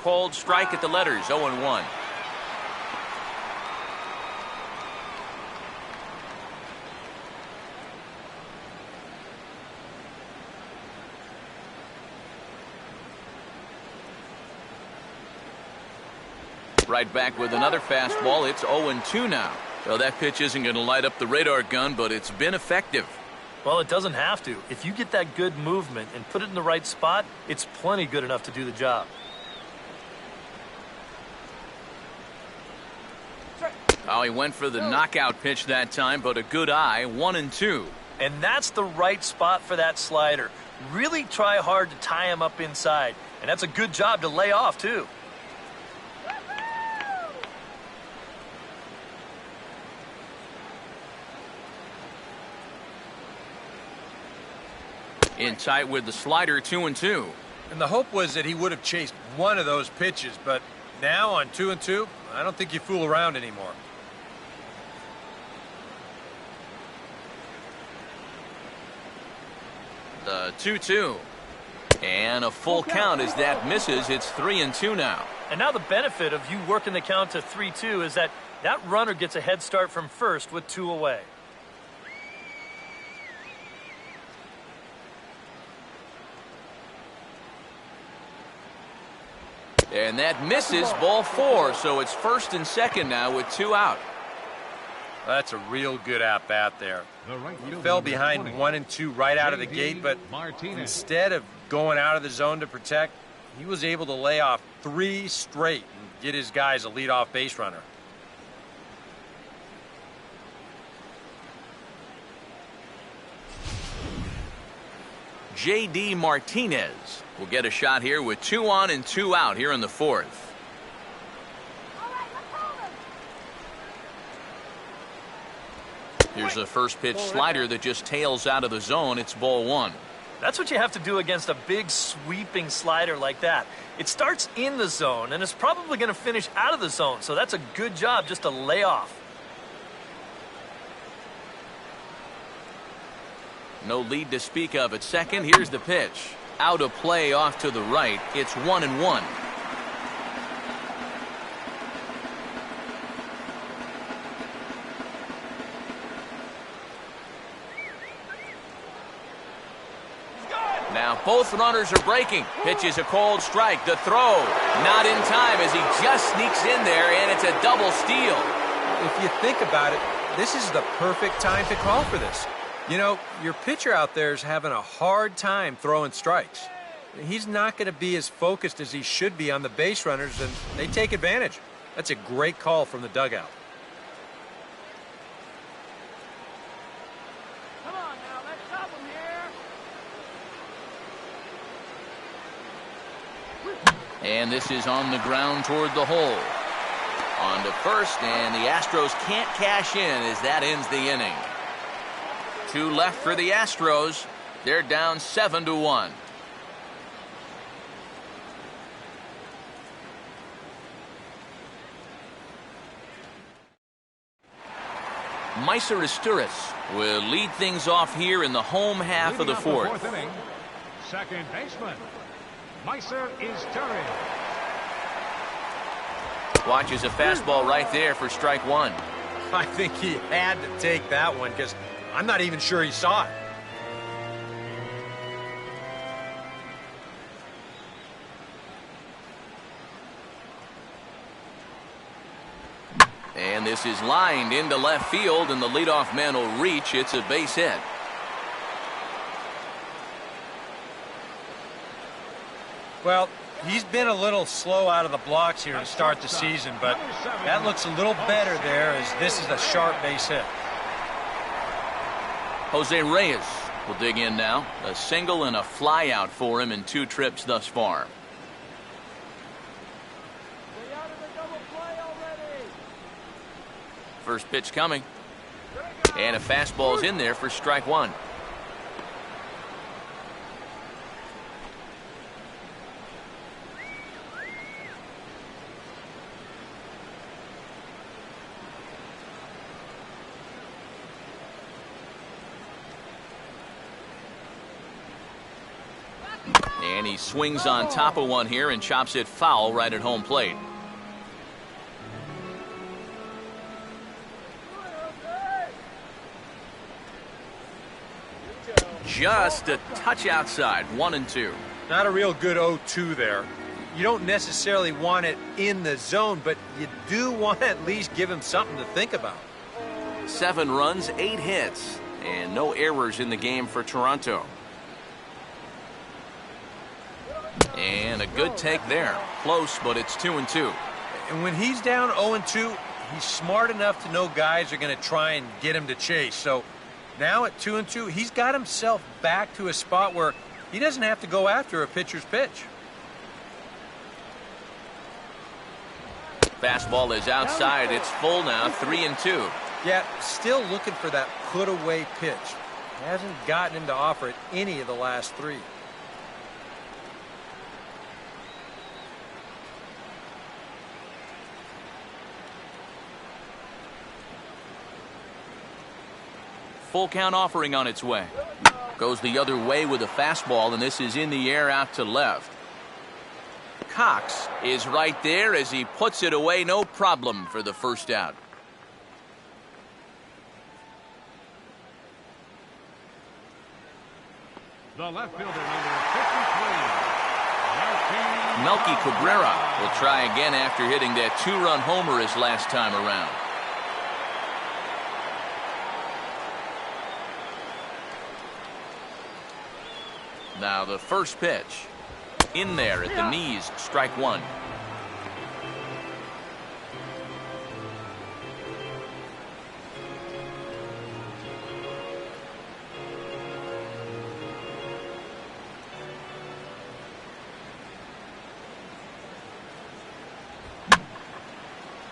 Called strike at the letters, 0-1. Right back with another fastball. It's 0-2 now. Well, that pitch isn't going to light up the radar gun, but it's been effective. Well, it doesn't have to. If you get that good movement and put it in the right spot, it's plenty good enough to do the job. Oh, he went for the knockout pitch that time, but a good eye, 1-2. And that's the right spot for that slider. Really try hard to tie him up inside. And that's a good job to lay off, too. In tight with the slider, 2-2. And the hope was that he would have chased one of those pitches, but now on 2-2, I don't think you fool around anymore. The 2-2. And a full count as that misses. It's 3-2 now. And now the benefit of you working the count to 3-2 is that that runner gets a head start from first with 2 away. And that misses, ball 4, so it's first and second now with 2 out. That's a real good at-bat there. He fell behind 1-2 right out of the gate, but instead of going out of the zone to protect, he was able to lay off 3 straight and get his guys a leadoff base runner. J.D. Martinez will get a shot here with 2 on and 2 out here in the 4th. Here's a first pitch slider that just tails out of the zone. It's ball 1. That's what you have to do against a big sweeping slider like that. It starts in the zone and it's probably going to finish out of the zone, so that's a good job just to lay off. No lead to speak of at second. Here's the pitch. Out of play off to the right. It's 1-1. Now both runners are breaking. Pitch is a cold strike. The throw not in time as he just sneaks in there, and it's a double steal. If you think about it, this is the perfect time to call for this. You know, your pitcher out there is having a hard time throwing strikes. He's not going to be as focused as he should be on the base runners, and they take advantage. That's a great call from the dugout. Come on now, let's stop him here. And this is on the ground toward the hole. On to first, and the Astros can't cash in as that ends the inning. 2 left for the Astros. They're down 7-1. Astros will lead things off here in the home half of the 4th. Inning, second baseman, Astros. Watches a fastball right there for strike 1. I think he had to take that one because I'm not even sure he saw it. And this is lined into left field, and the leadoff man will reach. It's a base hit. Well, he's been a little slow out of the blocks here to start the season, but that looks a little better there as this is a sharp base hit. Jose Reyes will dig in now. A single and a fly out for him in 2 trips thus far. Stay out of the double play already. First pitch coming. And a fastball's in there for strike 1. And he swings on top of one here and chops it foul right at home plate. Just a touch outside, 1-2. Not a real good 0-2 there. You don't necessarily want it in the zone, but you do want to at least give him something to think about. 7 runs, 8 hits. and no errors in the game for Toronto. And a good take there. Close, but it's 2-2. And when he's down 0-2, he's smart enough to know guys are going to try and get him to chase. So now at 2-2, he's got himself back to a spot where he doesn't have to go after a pitcher's pitch. Fastball is outside. It's full now, 3-2. Yeah, still looking for that put-away pitch. Hasn't gotten him to offer it any of the last three. Full count offering on its way. Goes the other way with a fastball, and this is in the air out to left. Cox is right there as he puts it away, no problem for the first out. The left fielder, number 53. Melky Cabrera will try again after hitting that two-run homer his last time around. Now the first pitch. In there at the knees, strike one.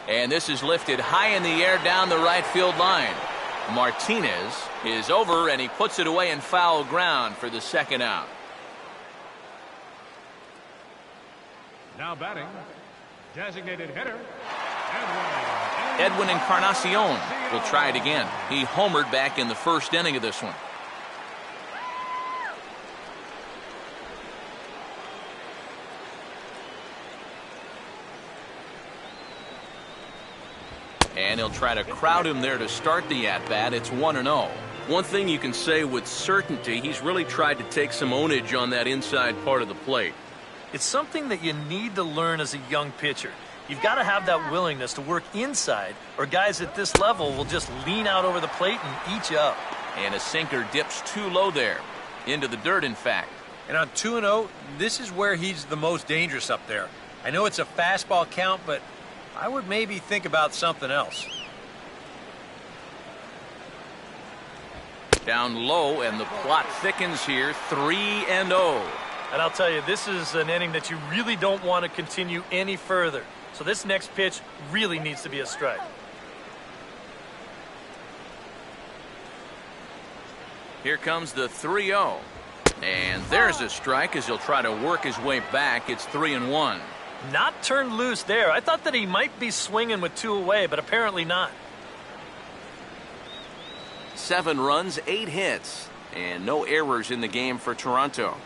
And this is lifted high in the air down the right field line. Martinez is over, and he puts it away in foul ground for the second out. Now batting, designated hitter, Edwin Encarnacion will try it again. He homered back in the first inning of this one. And he'll try to crowd him there to start the at-bat. It's 1-0. One thing you can say with certainty, he's really tried to take some ownage on that inside part of the plate. It's something that you need to learn as a young pitcher. You've got to have that willingness to work inside, or guys at this level will just lean out over the plate and eat you up. And a sinker dips too low there. Into the dirt, in fact. And on 2-0, this is where he's the most dangerous up there. I know it's a fastball count, but I would maybe think about something else. Down low, and the plot thickens here, 3-0. And I'll tell you, this is an inning that you really don't want to continue any further. So this next pitch really needs to be a strike. Here comes the 3-0. And there's a strike as he'll try to work his way back. It's 3-1. Not turned loose there. I thought that he might be swinging with two away, but apparently not. 7 runs, 8 hits, and no errors in the game for Toronto.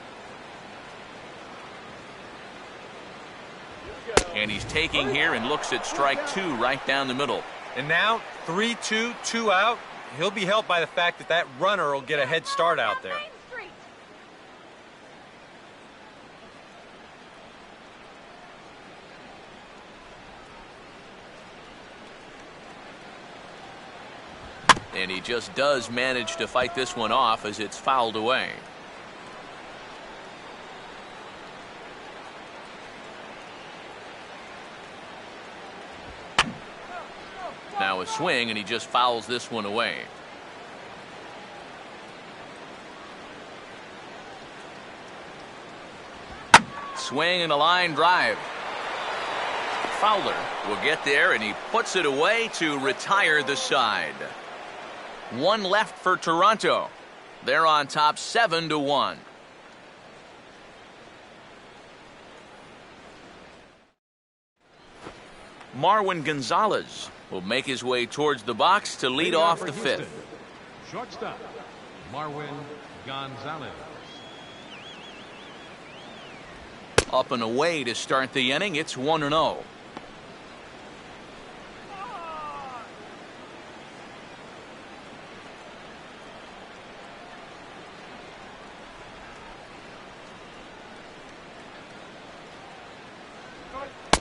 And he's taking here and looks at strike 2 right down the middle. And now 3-2, 2 out. He'll be helped by the fact that that runner will get a head start out there. And he just does manage to fight this one off as it's fouled away. Now a swing, and he just fouls this one away. Swing and a line drive. Fowler will get there, and he puts it away to retire the side. 1 left for Toronto. They're on top 7-1. Marwin Gonzalez will make his way towards the box to lead off the 5th. Shortstop, Marwin Gonzalez. Up and away to start the inning. It's 1-0.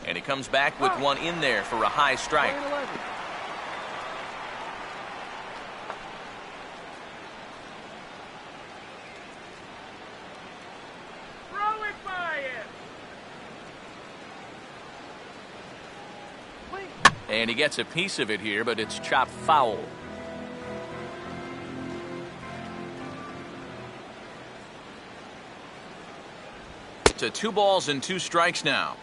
And he comes back with one in there for a high strike. And he gets a piece of it here, but it's chopped foul. To 2 balls and 2 strikes now.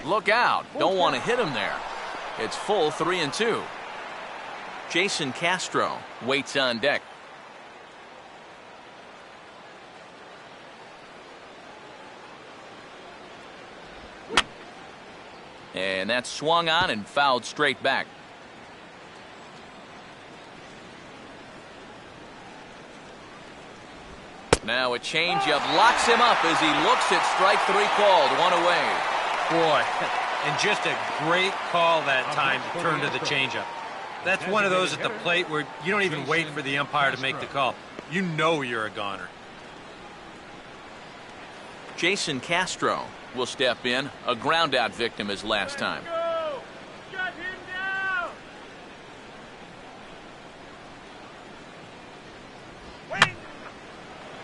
Look out. Don't want to hit him there. It's full 3-2. Jason Castro waits on deck. And that's swung on and fouled straight back. Now a changeup locks him up as he looks at strike 3 called. 1 away. Boy, and just a great call that time to turn to the changeup. That's one of those at the plate where you don't even wait for the umpire to make the call. You know you're a goner. Jason Castro will step in, a ground-out victim as last time. Shut him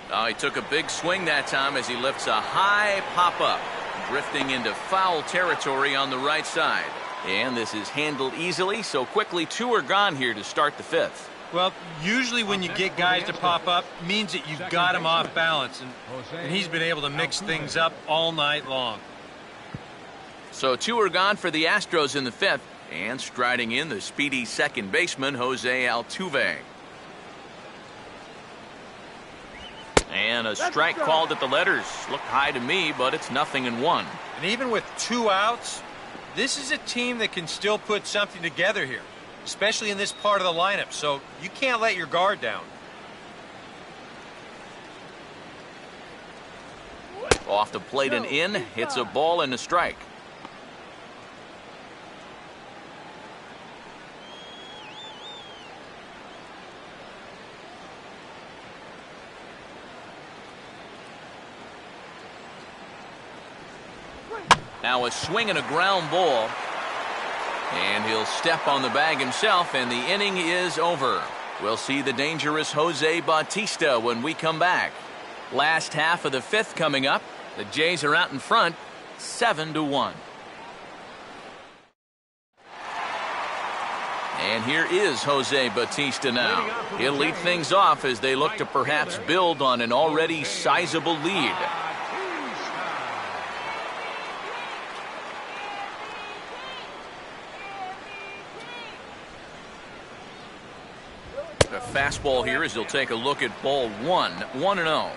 down! He took a big swing that time as he lifts a high pop-up, drifting into foul territory on the right side. And this is handled easily, so quickly 2 are gone here to start the 5th. Well, usually when you get guys to pop up, means that you've got him off balance, and he's been able to mix things up all night long. So 2 are gone for the Astros in the 5th, and striding in the speedy second baseman, Jose Altuve. And a strike called at the letters. Looked high to me, but it's 0-1. And even with 2 outs, this is a team that can still put something together here, especially in this part of the lineup, so you can't let your guard down. Off the plate and in, hits a ball and a strike. Now a swing and a ground ball. And he'll step on the bag himself, and the inning is over. We'll see the dangerous Jose Bautista when we come back. Last half of the 5th coming up. The Jays are out in front, 7-1. And here is Jose Bautista now. He'll lead things off as they look to perhaps build on an already sizable lead. A fastball here as he'll take a look at ball 1, 1-0.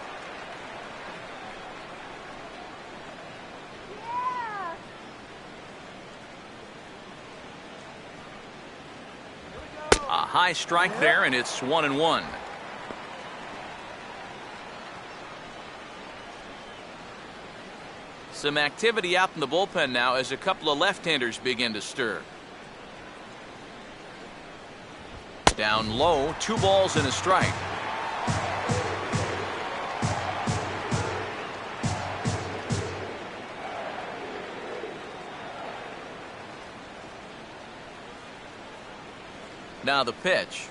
A high strike there, and it's 1-1. Some activity out in the bullpen now as a couple of left-handers begin to stir. Down low, 2 balls and a strike. Now the pitch.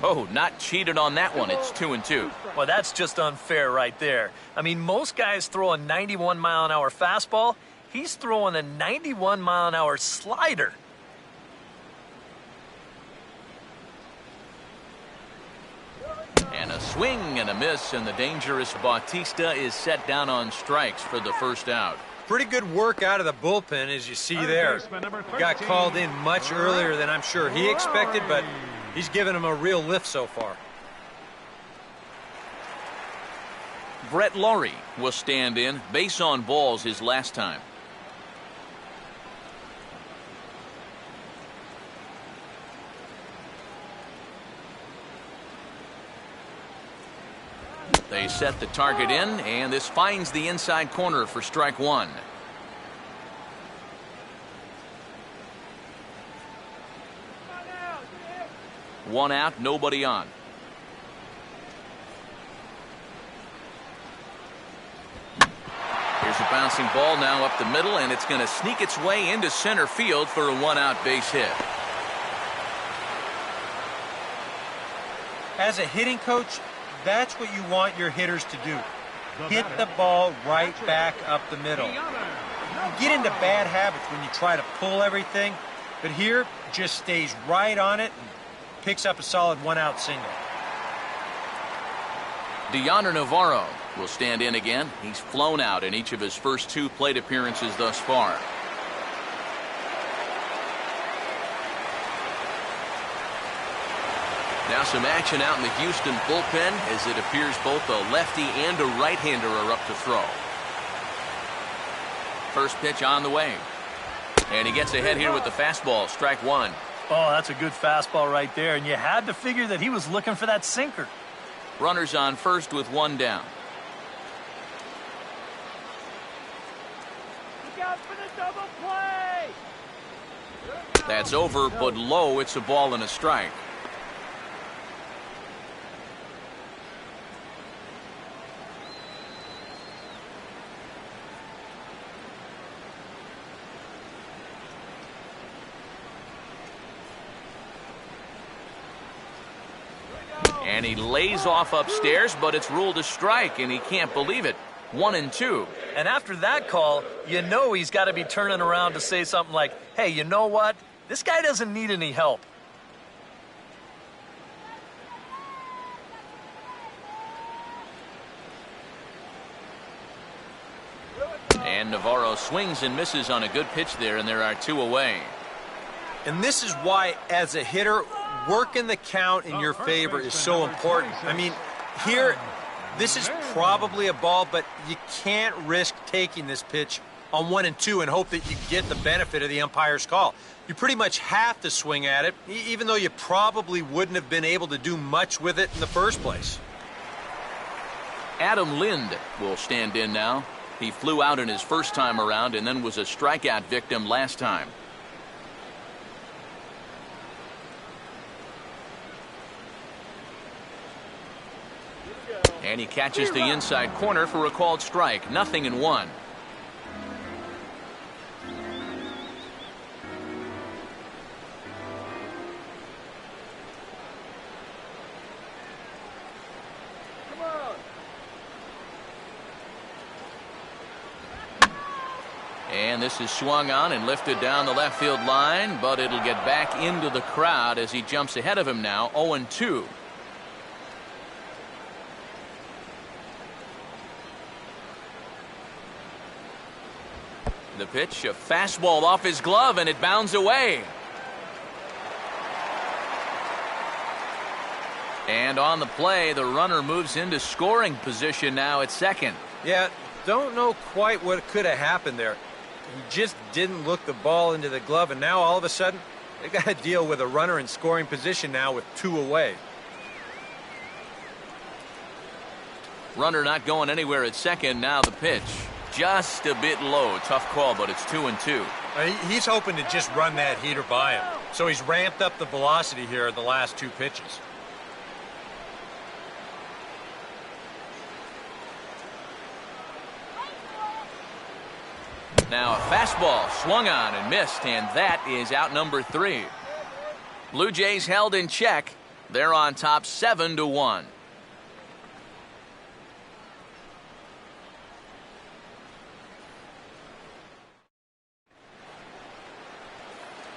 Oh, not cheated on that one. It's 2-2. Well, that's just unfair right there. I mean, most guys throw a 91-mile-an-hour fastball. He's throwing a 91-mile-an-hour slider. And a swing and a miss, and the dangerous Bautista is set down on strikes for the first out. Pretty good work out of the bullpen, as you see there. He got called in much earlier than I'm sure he expected, but he's given him a real lift so far. Brett Laurie will stand in, base on balls his last time. They set the target in, and this finds the inside corner for strike 1. One out, nobody on. Here's a bouncing ball now up the middle, and it's going to sneak its way into center field for a 1-out base hit. As a hitting coach, that's what you want your hitters to do. Hit the ball right back up the middle. You get into bad habits when you try to pull everything, but here just stays right on it and picks up a solid one-out single. Deoner Navarro will stand in again. He's flown out in each of his first 2 plate appearances thus far. Now some action out in the Houston bullpen as it appears both a lefty and a right-hander are up to throw. First pitch on the way. And he gets ahead here with the fastball, strike 1. Oh, that's a good fastball right there, and you had to figure that he was looking for that sinker. Runners on first with 1 down. Look out for the double play! That's over, but low. It's a ball and a strike. And he lays off upstairs, but it's ruled a strike, and he can't believe it. 1-2. And after that call, you know he's got to be turning around to say something like, hey, you know what? This guy doesn't need any help. And Navarro swings and misses on a good pitch there, and there are 2 away. And this is why, as a hitter, working the count in your favor is so important. I mean, here, this is probably a ball, but you can't risk taking this pitch on 1-2 and hope that you get the benefit of the umpire's call. You pretty much have to swing at it, even though you probably wouldn't have been able to do much with it in the first place. Adam Lind will stand in now. He flew out in his first time around and then was a strikeout victim last time. And he catches the inside corner for a called strike. 0-1. Come on! And this is swung on and lifted down the left field line, but it'll get back into the crowd as he jumps ahead of him now. 0-2. The pitch, a fastball off his glove, and it bounds away. And on the play, the runner moves into scoring position now at second. Yeah, don't know quite what could have happened there. He just didn't look the ball into the glove, and now all of a sudden, they got to deal with a runner in scoring position now with 2 away. Runner not going anywhere at second. Now the pitch. Just a bit low. Tough call, but it's 2-2. He's hoping to just run that heater by him. So he's ramped up the velocity here the last 2 pitches. Now a fastball swung on and missed, and that is out number 3. Blue Jays held in check. They're on top 7-1.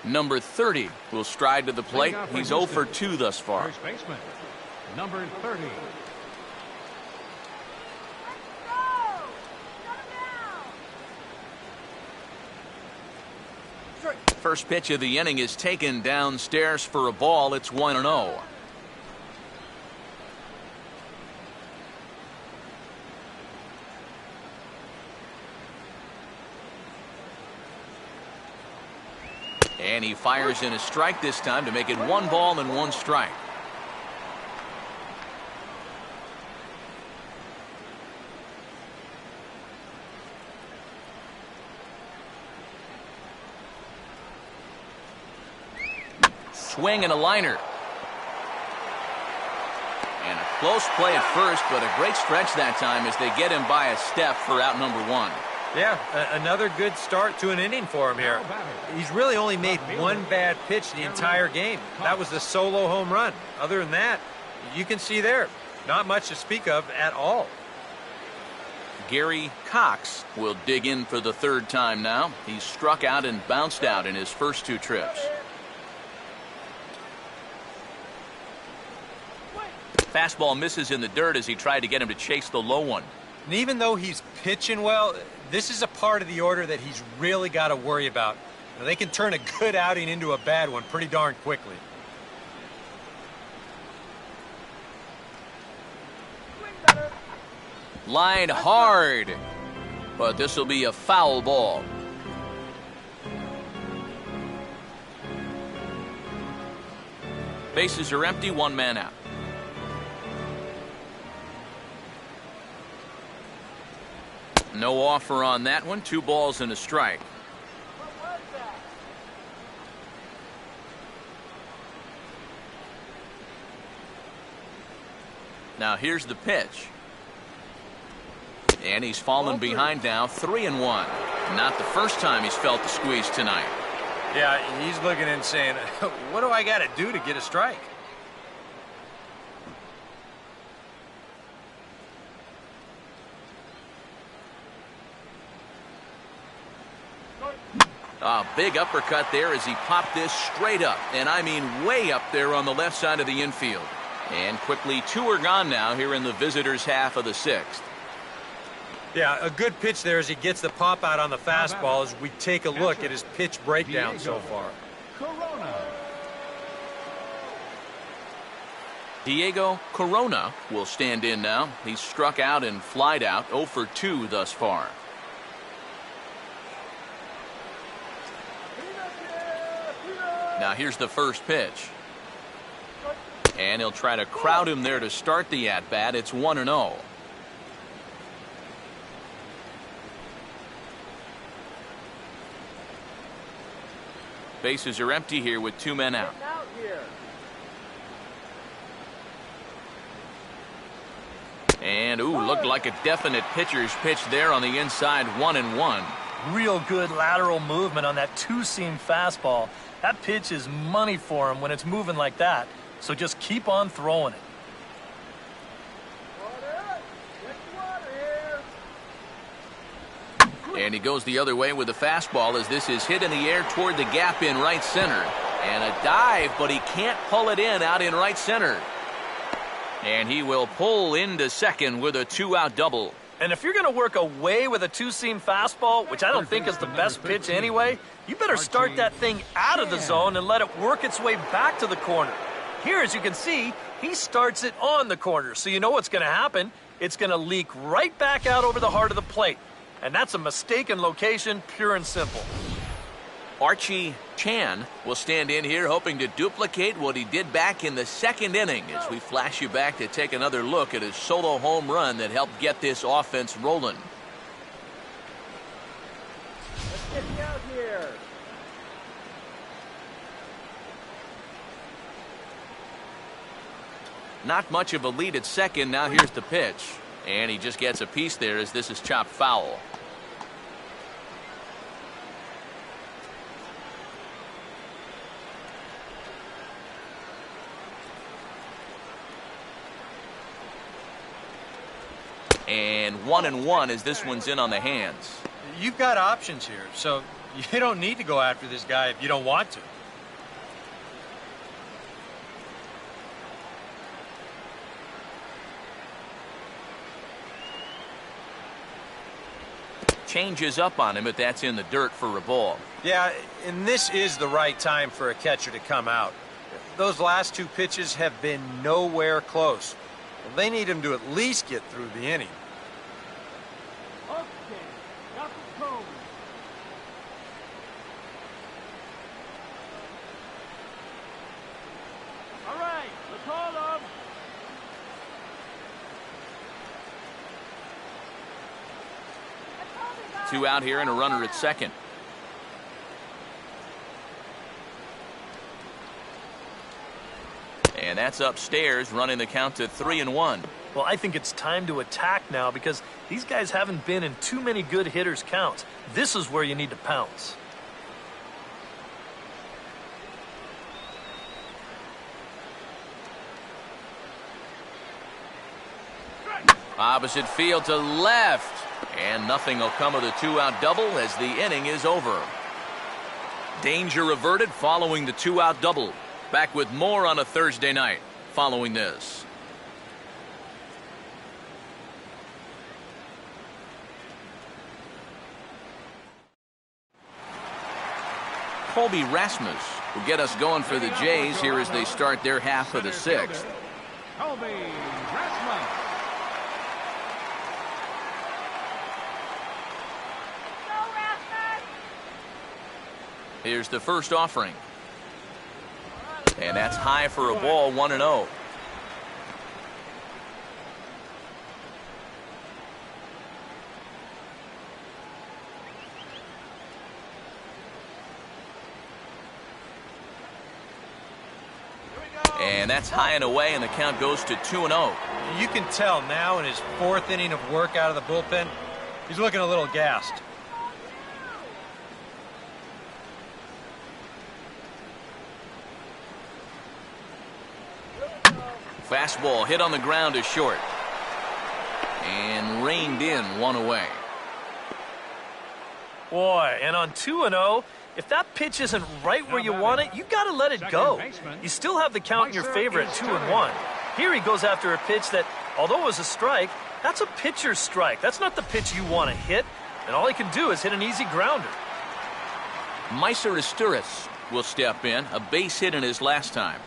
Number 30 will stride to the plate. He's 0 for 2 thus far. First baseman, number 30. First pitch of the inning is taken downstairs for a ball. It's 1-0. And he fires in a strike this time to make it 1 ball and 1 strike. Swing and a liner. And a close play at first, but a great stretch that time as they get him by a step for out number 1. Yeah, another good start to an inning for him here. He's really only made 1 bad pitch the entire game. That was the solo home run. Other than that, You can see there, not much to speak of at all. Gary Cox will dig in for the third time now. He's struck out and bounced out in his first 2 trips. Fastball misses in the dirt as he tried to get him to chase the low one. And even though he's pitching well, this is a part of the order that he's really got to worry about. Now, they can turn a good outing into a bad one pretty darn quickly. Line hard, but this will be a foul ball. Bases are empty, 1 man out. No offer on that one. 2 balls and a strike. Now here's the pitch. And he's fallen behind now, 3-1. Not the first time he's felt the squeeze tonight. Yeah, he's looking and saying, what do I got to do to get a strike? A big uppercut there as he popped this straight up, and I mean way up there on the left side of the infield. And quickly 2 are gone now here in the visitors' half of the 6th. Yeah, a good pitch there as he gets the pop out on the fastball as we take a look at his pitch breakdown so far. Diego Corona will stand in now. He's struck out and flied out, 0 for 2 thus far. Now here's the first pitch. And he'll try to crowd him there to start the at-bat. It's 1-0. Bases are empty here with 2 men out. And, looked like a definite pitcher's pitch there on the inside, 1-1. Real good lateral movement on that 2-seam fastball. That pitch is money for him when it's moving like that. So just keep on throwing it. And he goes the other way with the fastball as this is hit in the air toward the gap in right center. And a dive, but he can't pull it in out in right center. And he will pull into second with a 2-out double. And if you're going to work away with a 2-seam fastball, which I don't think is the best pitch anyway, you better start that thing out of the zone and let it work its way back to the corner. Here, as you can see, he starts it on the corner, so you know what's going to happen. It's going to leak right back out over the heart of the plate. And that's a mistaken location, pure and simple. Archie Chan will stand in here hoping to duplicate what he did back in the 2nd inning as we flash you back to take another look at his solo home run that helped get this offense rolling. Let's get you out here. Not much of a lead at second. Now here's the pitch. And he just gets a piece there as this is chopped foul. And 1-1 as this one's in on the hands. You've got options here, so you don't need to go after this guy if you don't want to. Changes up on him, but that's in the dirt for a ball. Yeah, and this is the right time for a catcher to come out. Those last 2 pitches have been nowhere close. Well, they need him to at least get through the inning. Okay, got the cone. All right, let's hold them. Two out here and a runner at second. And that's upstairs, running the count to 3-1. Well, I think it's time to attack now because these guys haven't been in too many good hitters' counts. This is where you need to pounce. Opposite field to left. And nothing will come of the two-out double as the inning is over. Danger averted following the two-out double. Back with more on a Thursday night following this. Colby Rasmus will get us going for the Jays here as they start their half of the sixth. Colby Rasmus. Here's the first offering. And that's high for a ball, 1-0. And that's high and away, and the count goes to 2-0. You can tell now in his fourth inning of work out of the bullpen, he's looking a little gassed. Fastball hit on the ground is short. And reined in, one away. Boy, and on 2-0, if that pitch isn't right where you want it, you got to let it go. You still have the count in your favor at 2-1. Here he goes after a pitch that, although it was a strike, that's a pitcher's strike. That's not the pitch you want to hit, and all he can do is hit an easy grounder. Meiser Astros will step in, a base hit in his last time.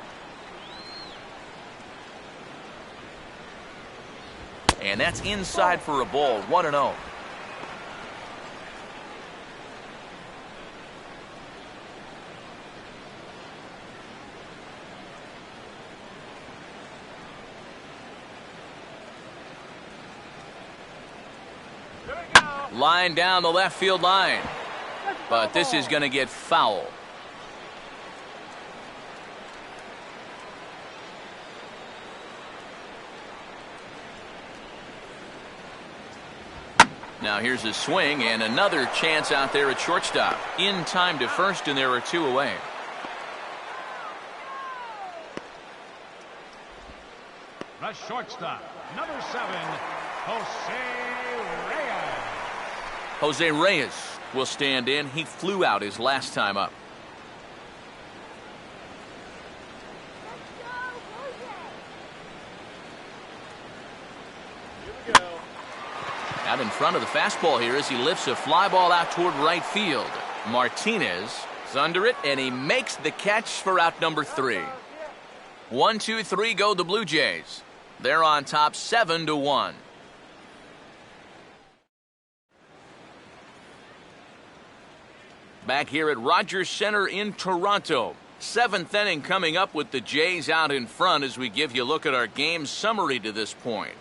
And that's inside for a ball, 1-0. Line down the left field line. But this is going to get foul. Now here's a swing and another chance out there at shortstop. In time to first, and there are two away. The shortstop, number 7, Jose Reyes. Jose Reyes will stand in. He flew out his last time up. Out in front of the fastball here as he lifts a fly ball out toward right field. Martinez is under it, and he makes the catch for out number 3. 1, 2, 3 go the Blue Jays. They're on top 7-1. Back here at Rogers Center in Toronto. 7th inning coming up with the Jays out in front as we give you a look at our game summary to this point.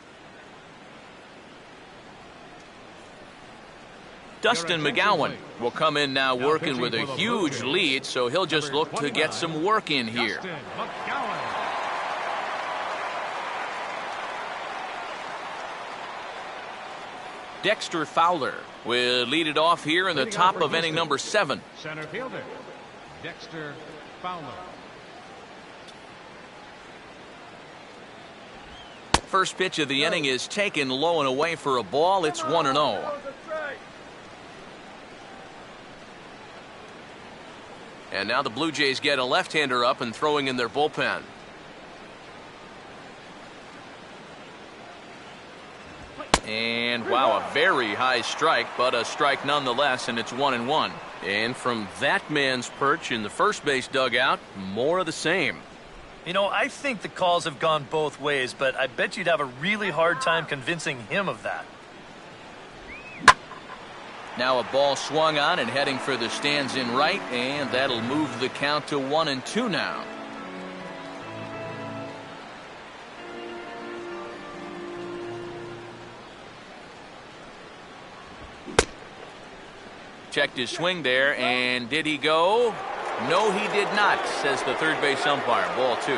Dustin McGowan will come in now working with a huge lead, so he'll just look to get some work in here. Dexter Fowler will lead it off here in the top of inning number 7. Center fielder, Dexter Fowler. First pitch of the inning is taken low and away for a ball. It's 1-0. And now the Blue Jays get a left-hander up and throwing in their bullpen. And wow, a very high strike, but a strike nonetheless, and it's 1-1. And from that man's perch in the first base dugout, more of the same. You know, I think the calls have gone both ways, but I bet you'd have a really hard time convincing him of that. Now a ball swung on and heading for the stands in right, and that'll move the count to 1-2 now. Checked his swing there, and did he go? No, he did not, says the third base umpire. Ball 2.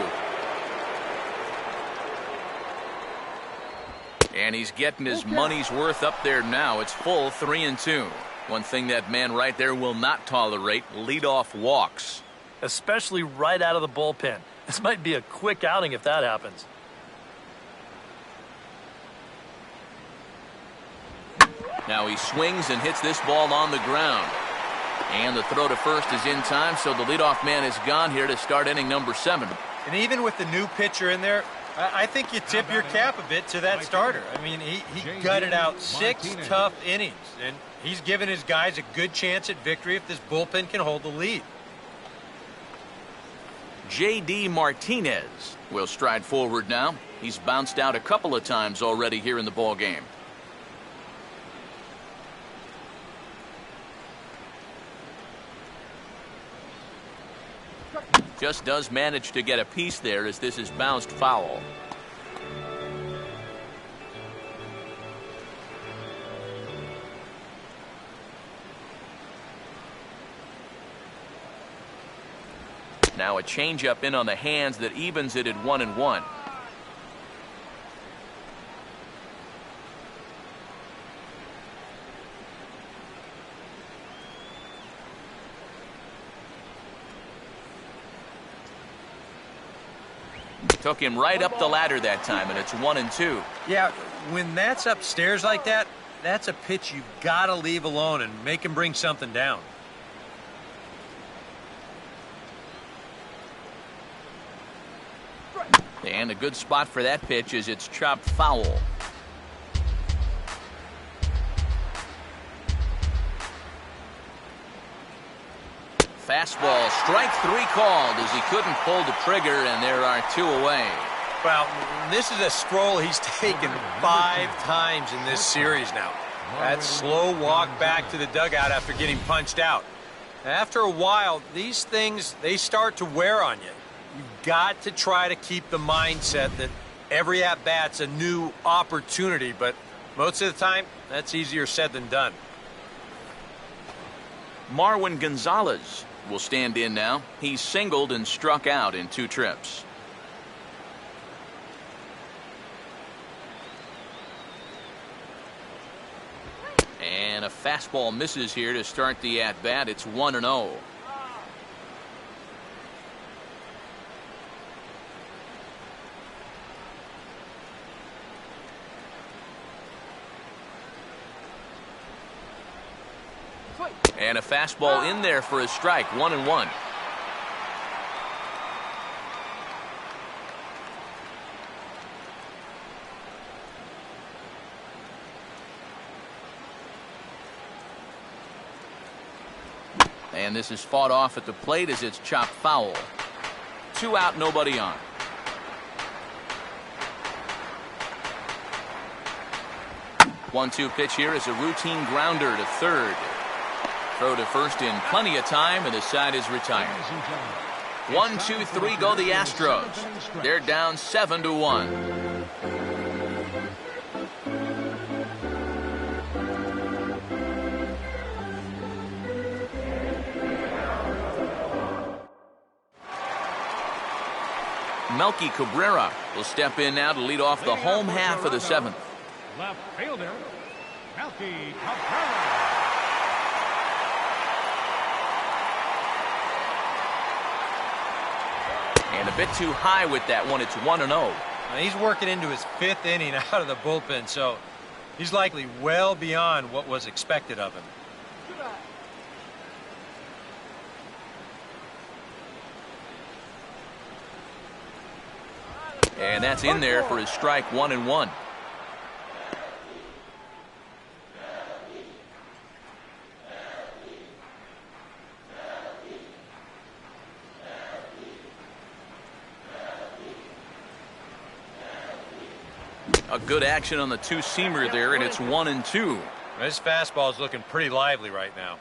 And he's getting his money's worth up there now. It's full 3-2. One thing that man right there will not tolerate, leadoff walks. Especially right out of the bullpen. This might be a quick outing if that happens. Now he swings and hits this ball on the ground. And the throw to first is in time, so the leadoff man is gone here to start inning number 7. And even with the new pitcher in there, I think you tip your cap a bit to that starter. I mean, he gutted out 6 tough innings, and he's given his guys a good chance at victory if this bullpen can hold the lead. J.D. Martinez will stride forward now. He's bounced out a couple of times already here in the ball game. Just does manage to get a piece there as this is bounced foul. Now a changeup in on the hands that evens it at 1-1. Took him right up the ladder that time, and it's 1-2. Yeah, when that's upstairs like that, that's a pitch you've got to leave alone and make him bring something down. And a good spot for that pitch is it's chopped foul. Fastball, strike 3 called as he couldn't pull the trigger, and there are 2 away. Well, this is a stroll he's taken 5 times in this series now. That slow walk back to the dugout after getting punched out. After a while, these things, they start to wear on you. You've got to try to keep the mindset that every at-bat's a new opportunity, but most of the time, that's easier said than done. Marwin Gonzalez will stand in now. He's singled and struck out in 2 trips. And a fastball misses here to start the at-bat. It's 1-0. And a fastball in there for a strike, 1-1. And this is fought off at the plate as it's chopped foul. 2 out, nobody on. One-two pitch here is a routine grounder to third. Throw to first in plenty of time, and the side is retired. 1-2-3 go the Astros. They're down 7-1. Melky Cabrera will step in now to lead off the home half of the 7th. Left fielder, Melky Cabrera. And a bit too high with that one. It's 1-0. Now he's working into his 5th inning out of the bullpen, so he's likely well beyond what was expected of him. And that's in there for his strike, 1-1. A good action on the 2-seamer there, and it's 1-2. This fastball is looking pretty lively right now.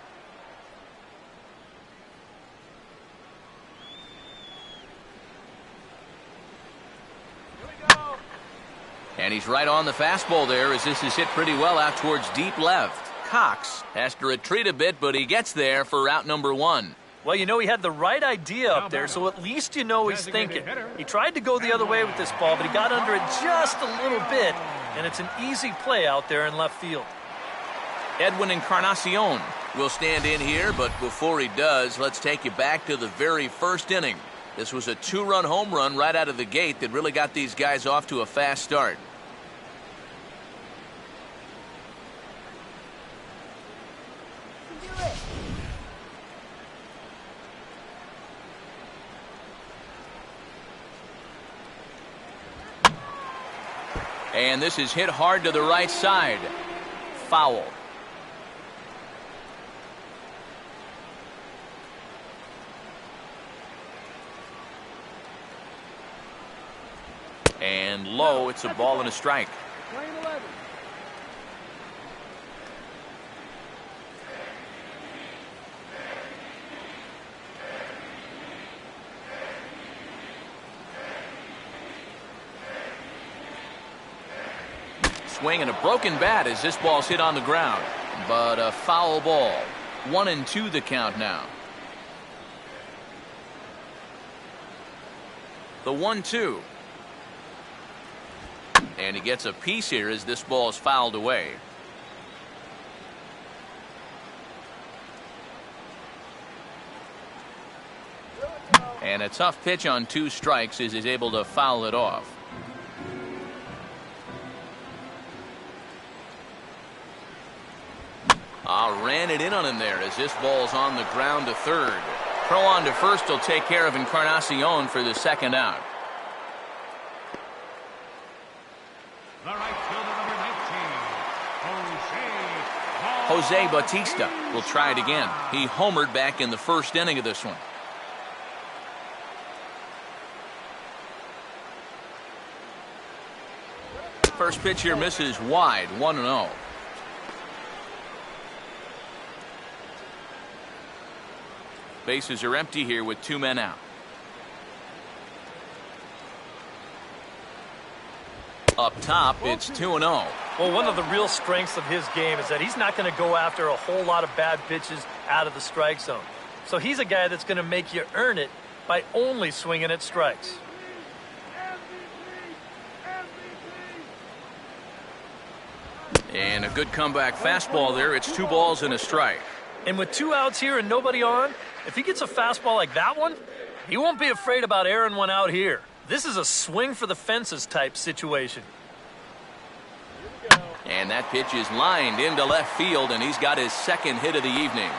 And he's right on the fastball there as this is hit pretty well out towards deep left. Cox has to retreat a bit, but he gets there for out number 1. Well, you know, he had the right idea up there, so at least you know he's thinking. He tried to go the other way with this ball, but he got under it just a little bit, and it's an easy play out there in left field. Edwin Encarnacion will stand in here, but before he does, let's take you back to the very first inning. This was a 2-run home run right out of the gate that really got these guys off to a fast start. And this is hit hard to the right side. Foul. And low, it's a ball and a strike. Lane 11. Swing and a broken bat as this ball's hit on the ground. But a foul ball. 1-2 the count now. The 1-2. And he gets a piece here as this ball is fouled away. And a tough pitch on 2 strikes as he's able to foul it off. Ran it in on him there as this ball's on the ground to third. Throw on to first will take care of Encarnacion for the second out. The right fielder, number 19, Jose Bautista will try it again. He homered back in the first inning of this one. First pitch here misses wide, 1-0. Bases are empty here with 2 men out. Up top, it's 2-0. Well, one of the real strengths of his game is that he's not going to go after a whole lot of bad pitches out of the strike zone. So he's a guy that's going to make you earn it by only swinging at strikes. And a good comeback fastball there. It's 2 balls and a strike. And with 2 outs here and nobody on, if he gets a fastball like that one, he won't be afraid about airing one out here. This is a swing for the fences type situation. And that pitch is lined into left field, and he's got his second hit of the evening.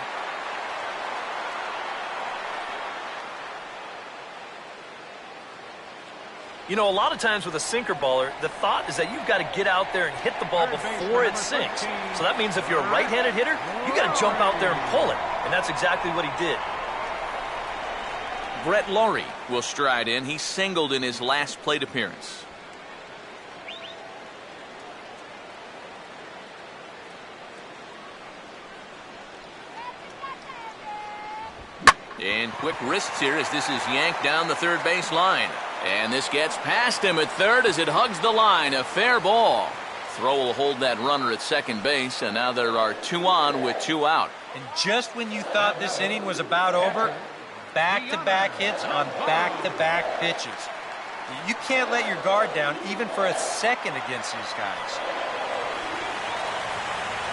You know, a lot of times with a sinker baller, the thought is that you've got to get out there and hit the ball before it sinks. So that means if you're a right-handed hitter, you got to jump out there and pull it. And that's exactly what he did. Brett Laurie will stride in. He singled in his last plate appearance. And quick wrists here as this is yanked down the third base line. And this gets past him at third as it hugs the line. A fair ball. Throw will hold that runner at second base, and now there are 2 on with 2 out. And just when you thought this inning was about over, back-to-back hits on back-to-back pitches. You can't let your guard down even for a second against these guys.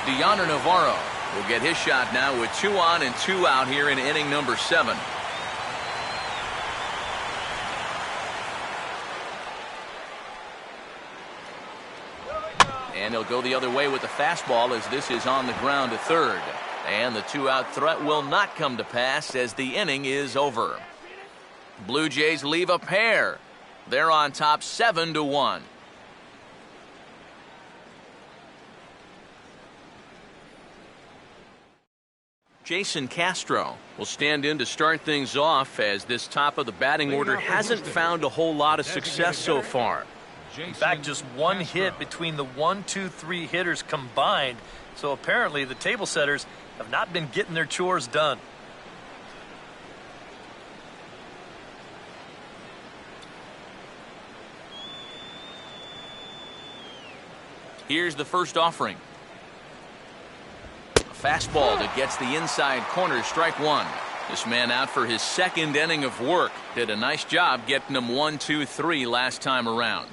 Deoner Navarro will get his shot now with 2 on and 2 out here in inning number 7. And he'll go the other way with the fastball as this is on the ground to third. And the 2-out threat will not come to pass as the inning is over. Blue Jays leave a pair. They're on top 7-1. Jason Castro will stand in to start things off as this top of the batting order hasn't found a whole lot of success so far. In fact, just 1 hit between the 1, 2, 3 hitters combined. So apparently the table setters have not been getting their chores done. Here's the first offering. A fastball that gets the inside corner, strike 1. This man out for his second inning of work. Did a nice job getting him 1, 2, 3 last time around.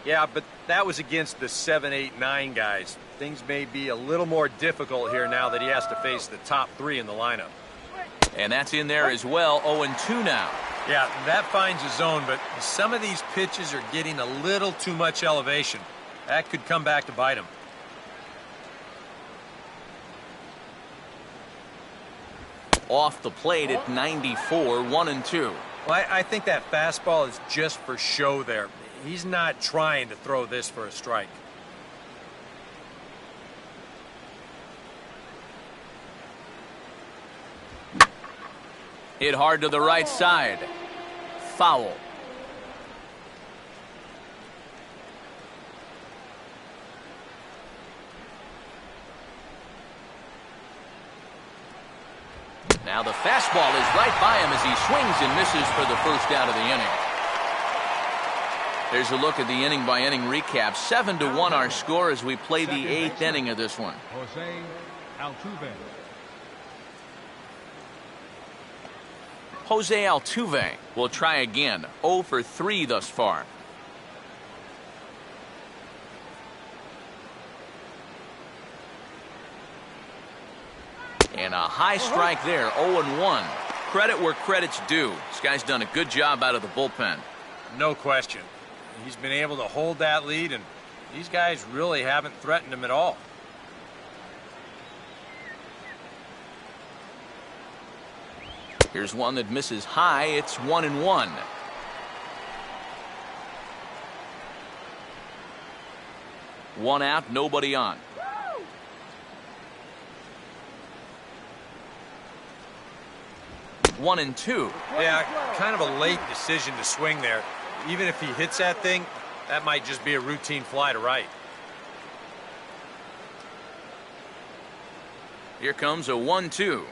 Yeah, but that was against the 7, 8, 9 guys. Things may be a little more difficult here now that he has to face the top 3 in the lineup. And that's in there as well, 0-2 now. Yeah, that finds a zone, but some of these pitches are getting a little too much elevation. That could come back to bite him. off the plate at 94, 1-2. Well, I think that fastball is just for show there. He's not trying to throw this for a strike. Hit hard to the right side. Foul. Now the fastball is right by him as he swings and misses for the first out of the inning. There's a look at the inning-by-inning recap. 7-1 our score as we play the 8th inning of this one. Jose Altuve. Jose Altuve will try again. 0 for 3 thus far. And a high strike there, 0-1. Credit where credit's due. This guy's done a good job out of the bullpen. No question. He's been able to hold that lead, and these guys really haven't threatened him at all. Here's one that misses high. It's 1-1. One out, nobody on. One and two. Yeah, kind of a late decision to swing there. Even if he hits that thing, that might just be a routine fly to right. Here comes a 1-2.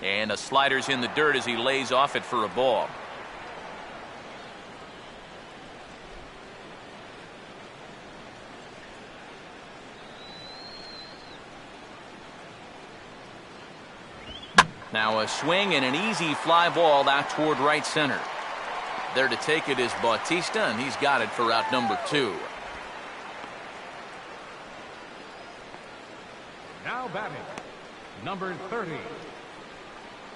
And a slider's in the dirt as he lays off it for a ball. Now a swing and an easy fly ball out toward right center. There to take it is Bautista, and he's got it for out number 2. Now batting, number 30.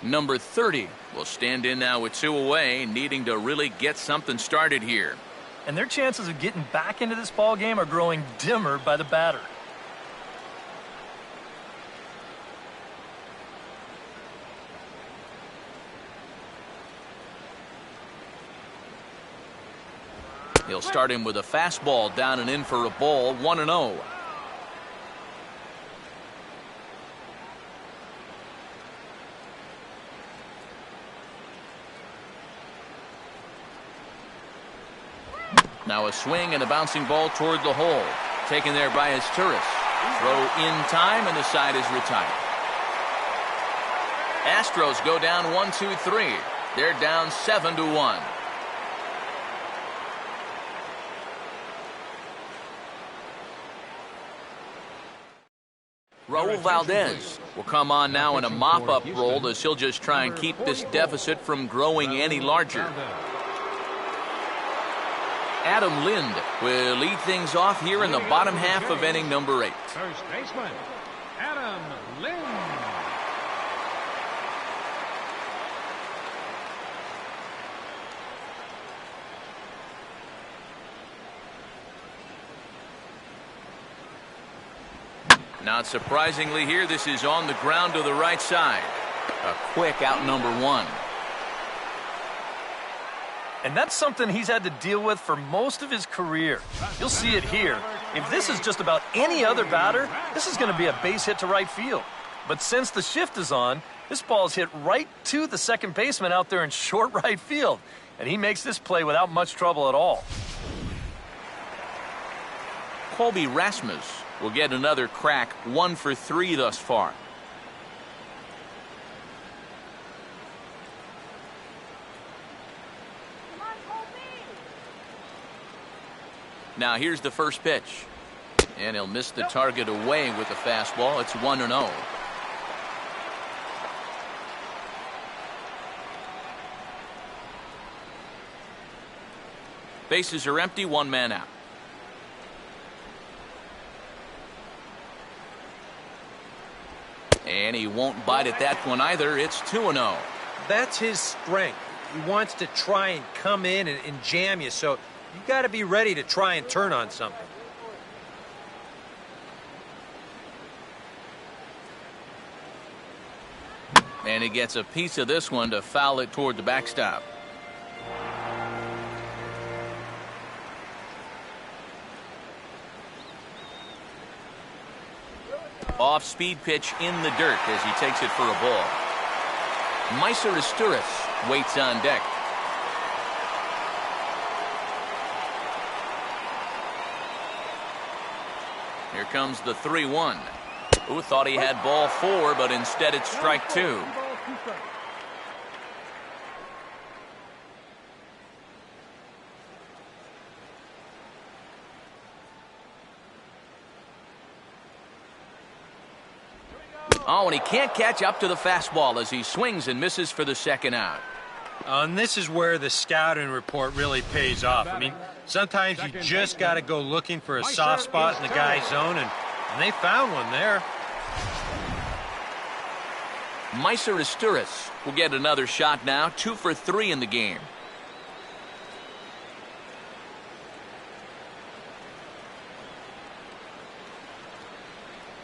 Number 30 will stand in now with 2 away, needing to really get something started here. And their chances of getting back into this ball game are growing dimmer by the batter. He'll start him with a fastball down and in for a ball, 1-0. Now a swing and a bouncing ball toward the hole. Taken there by Astros. Throw in time and the side is retired. Astros go down 1-2-3. They're down 7-1. Raul Valdez will come on now in a mop-up role as he'll just try and keep this deficit from growing any larger. Adam Lind will lead things off here in the bottom half of inning number 8. First baseman, Adam Lind. Not surprisingly here, this is on the ground to the right side. A quick out number 1. And that's something he's had to deal with for most of his career. You'll see it here. If this is just about any other batter, this is going to be a base hit to right field. But since the shift is on, this ball's hit right to the second baseman out there in short right field. And he makes this play without much trouble at all. Colby Rasmus will get another crack, 1 for 3 thus far. Now here's the first pitch. And he'll miss the target away with the fastball. It's 1-0. Bases are empty, 1 man out. And he won't bite at that one either. It's 2-0. That's his strength. He wants to try and come in and jam you, so you got to be ready to try and turn on something. And he gets a piece of this one to foul it toward the backstop. Off-speed pitch in the dirt as he takes it for a ball. Astros waits on deck. Here comes the 3-1. Who thought he had ball 4, but instead it's strike 2. Oh, and he can't catch up to the fastball as he swings and misses for the second out. And this is where the scouting report really pays off. I mean, sometimes you just got to go looking for a soft spot in the guy's zone, and they found one there. Astros will get another shot now, 2 for 3 in the game.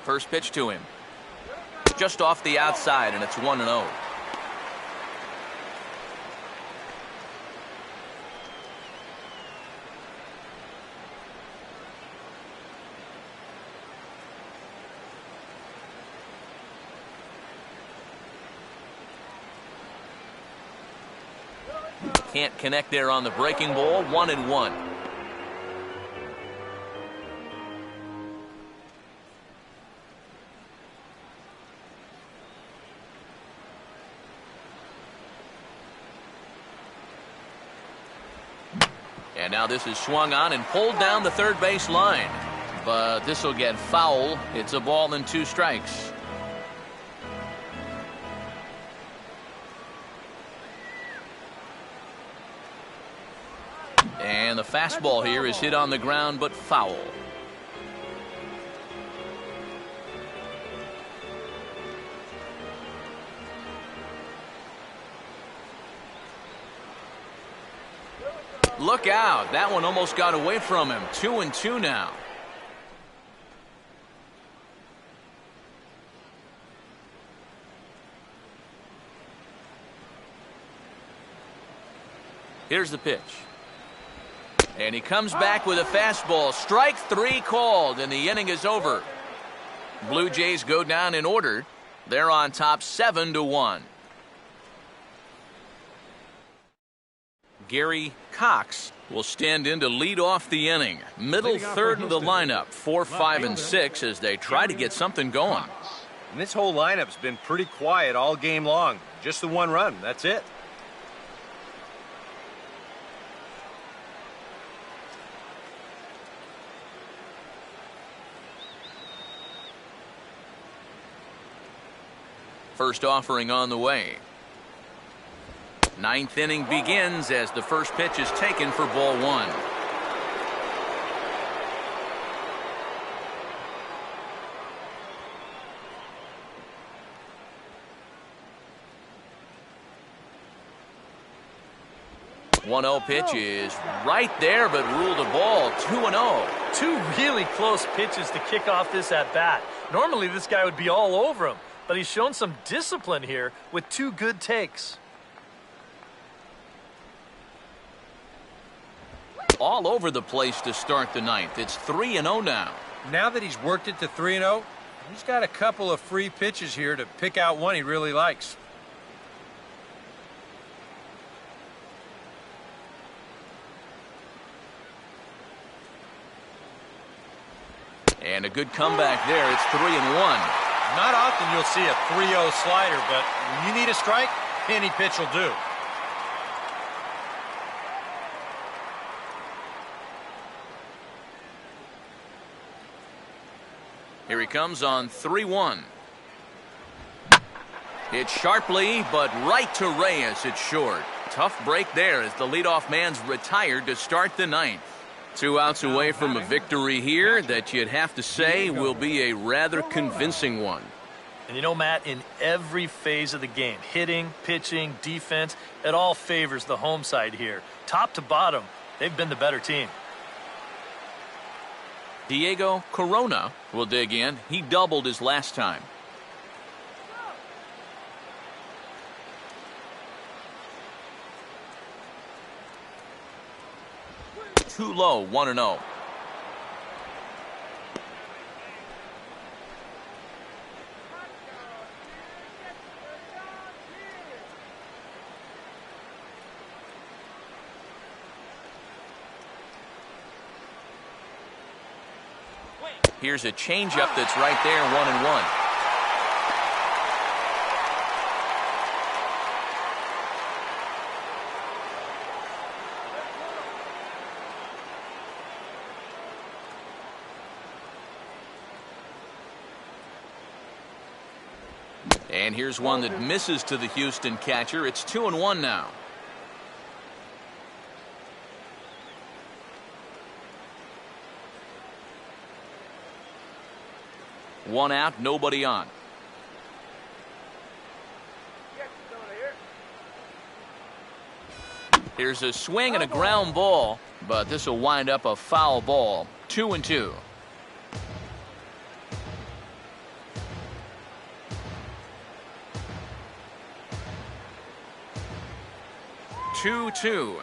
First pitch to him. Just off the outside, and it's 1-0. Can't connect there on the breaking ball. 1-1. And now this is swung on and pulled down the third base line. But this will get foul. It's a ball and 2 strikes. And the fastball here is hit on the ground, but foul. Look out. That one almost got away from him. 2-2 now. Here's the pitch. And he comes back with a fastball. Strike 3 called, and the inning is over. Blue Jays go down in order. They're on top 7-1. Gary Cox will stand in to lead off the inning. Middle third of the lineup, 4, 5, and 6 as they try to get something going. And this whole lineup's been pretty quiet all game long. Just the 1 run. That's it. First offering on the way. 9th inning begins as the first pitch is taken for ball 1. One-0 pitch is right there, but ruled a ball. 2-0. 2 really close pitches to kick off this at-bat. Normally this guy would be all over him, but he's shown some discipline here with 2 good takes. All over the place to start the 9th. It's 3-0 now. Now that he's worked it to 3-0, he's got a couple of free pitches here to pick out one he really likes. And a good comeback there. It's 3-1. Not often you'll see a 3-0 slider, but when you need a strike, any pitch will do. Here he comes on 3-1. Hit sharply, but right to Reyes. It's short. Tough break there as the leadoff man's retired to start the 9th. 2 outs away from a victory here that you'd have to say will be a rather convincing one. And you know, Matt, in every phase of the game, hitting, pitching, defense, it all favors the home side here. Top to bottom, they've been the better team. Diego Corona will dig in. He doubled his last time. too low, 1-0. Here's a changeup that's right there, 1-1. And here's one that misses to the Houston catcher. It's 2-1 now. One out, nobody on. Here's a swing and a ground ball, but this will wind up a foul ball. 2-2. 2-2.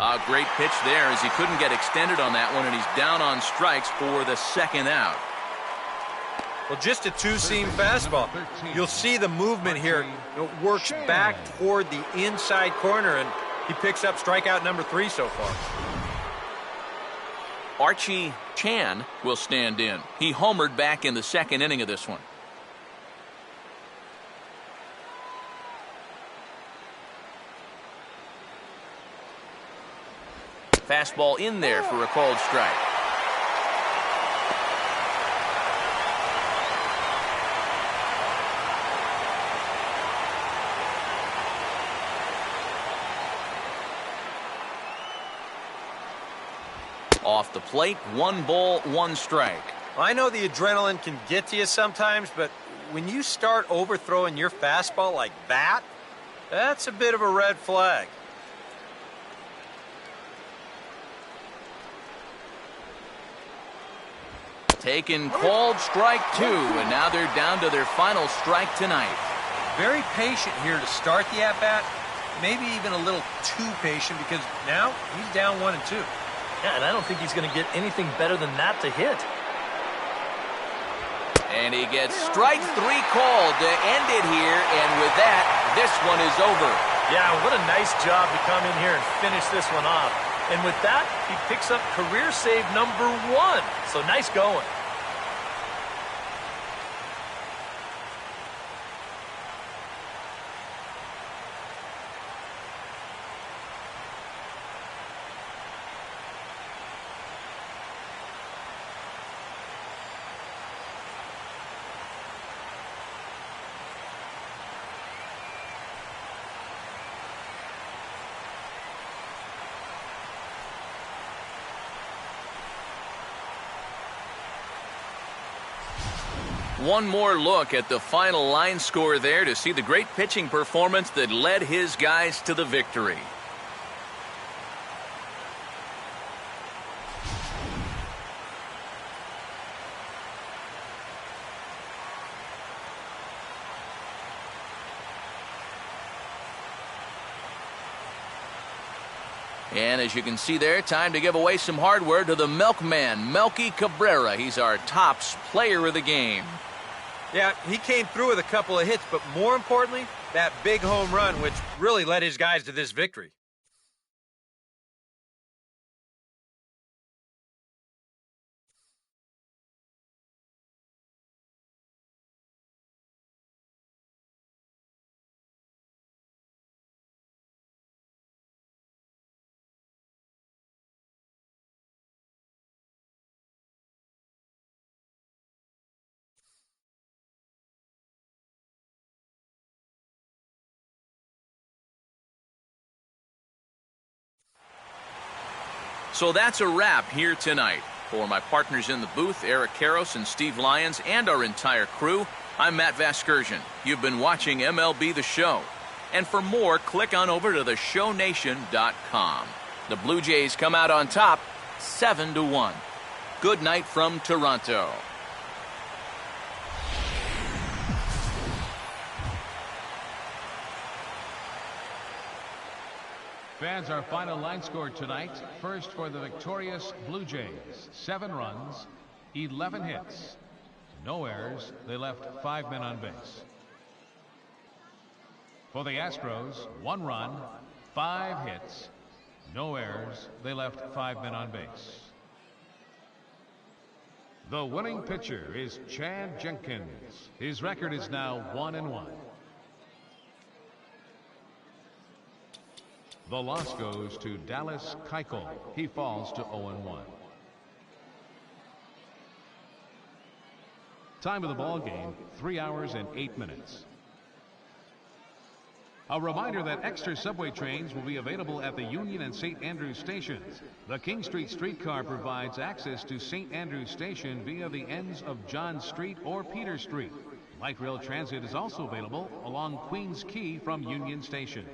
A great pitch there as he couldn't get extended on that one, and he's down on strikes for the second out. Well, just a two-seam fastball. You'll see the movement here. It works back toward the inside corner, and he picks up strikeout number 3 so far. Archie Chan will stand in. He homered back in the second inning of this one. Fastball in there for a called strike. Off the plate, 1 ball, 1 strike. I know the adrenaline can get to you sometimes, but when you start overthrowing your fastball like that, that's a bit of a red flag. Taken, called strike 2, and now they're down to their final strike tonight. Very patient here to start the at-bat. Maybe even a little too patient because now he's down 1 and 2. Yeah, and I don't think he's going to get anything better than that to hit. And he gets strike 3 called to end it here, and with that, this one is over. Yeah, what a nice job to come in here and finish this one off. And with that, he picks up career save number 1. So nice going. One more look at the final line score there to see the great pitching performance that led his guys to the victory. And as you can see there, time to give away some hardware to the milkman, Melky Cabrera. He's our tops player of the game. Yeah, he came through with a couple of hits, but more importantly, that big home run, which really led his guys to this victory. So that's a wrap here tonight. For my partners in the booth, Eric Karros and Steve Lyons, and our entire crew, I'm Matt Vasgersian. You've been watching MLB The Show. And for more, click on over to theshownation.com. The Blue Jays come out on top, 7-1. Good night from Toronto. Fans, our final line score tonight. First for the victorious Blue Jays, 7 runs, 11 hits. No errors. They left 5 men on base. For the Astros, 1 run, 5 hits. No errors. They left 5 men on base. The winning pitcher is Chad Jenkins. His record is now 1-1. The loss goes to Dallas Keuchel. He falls to 0-1. Time of the ball game, 3 hours and 8 minutes. A reminder that extra subway trains will be available at the Union and St. Andrews stations. The King Street streetcar provides access to St. Andrews Station via the ends of John Street or Peter Street. Light rail transit is also available along Queens Quay from Union Station.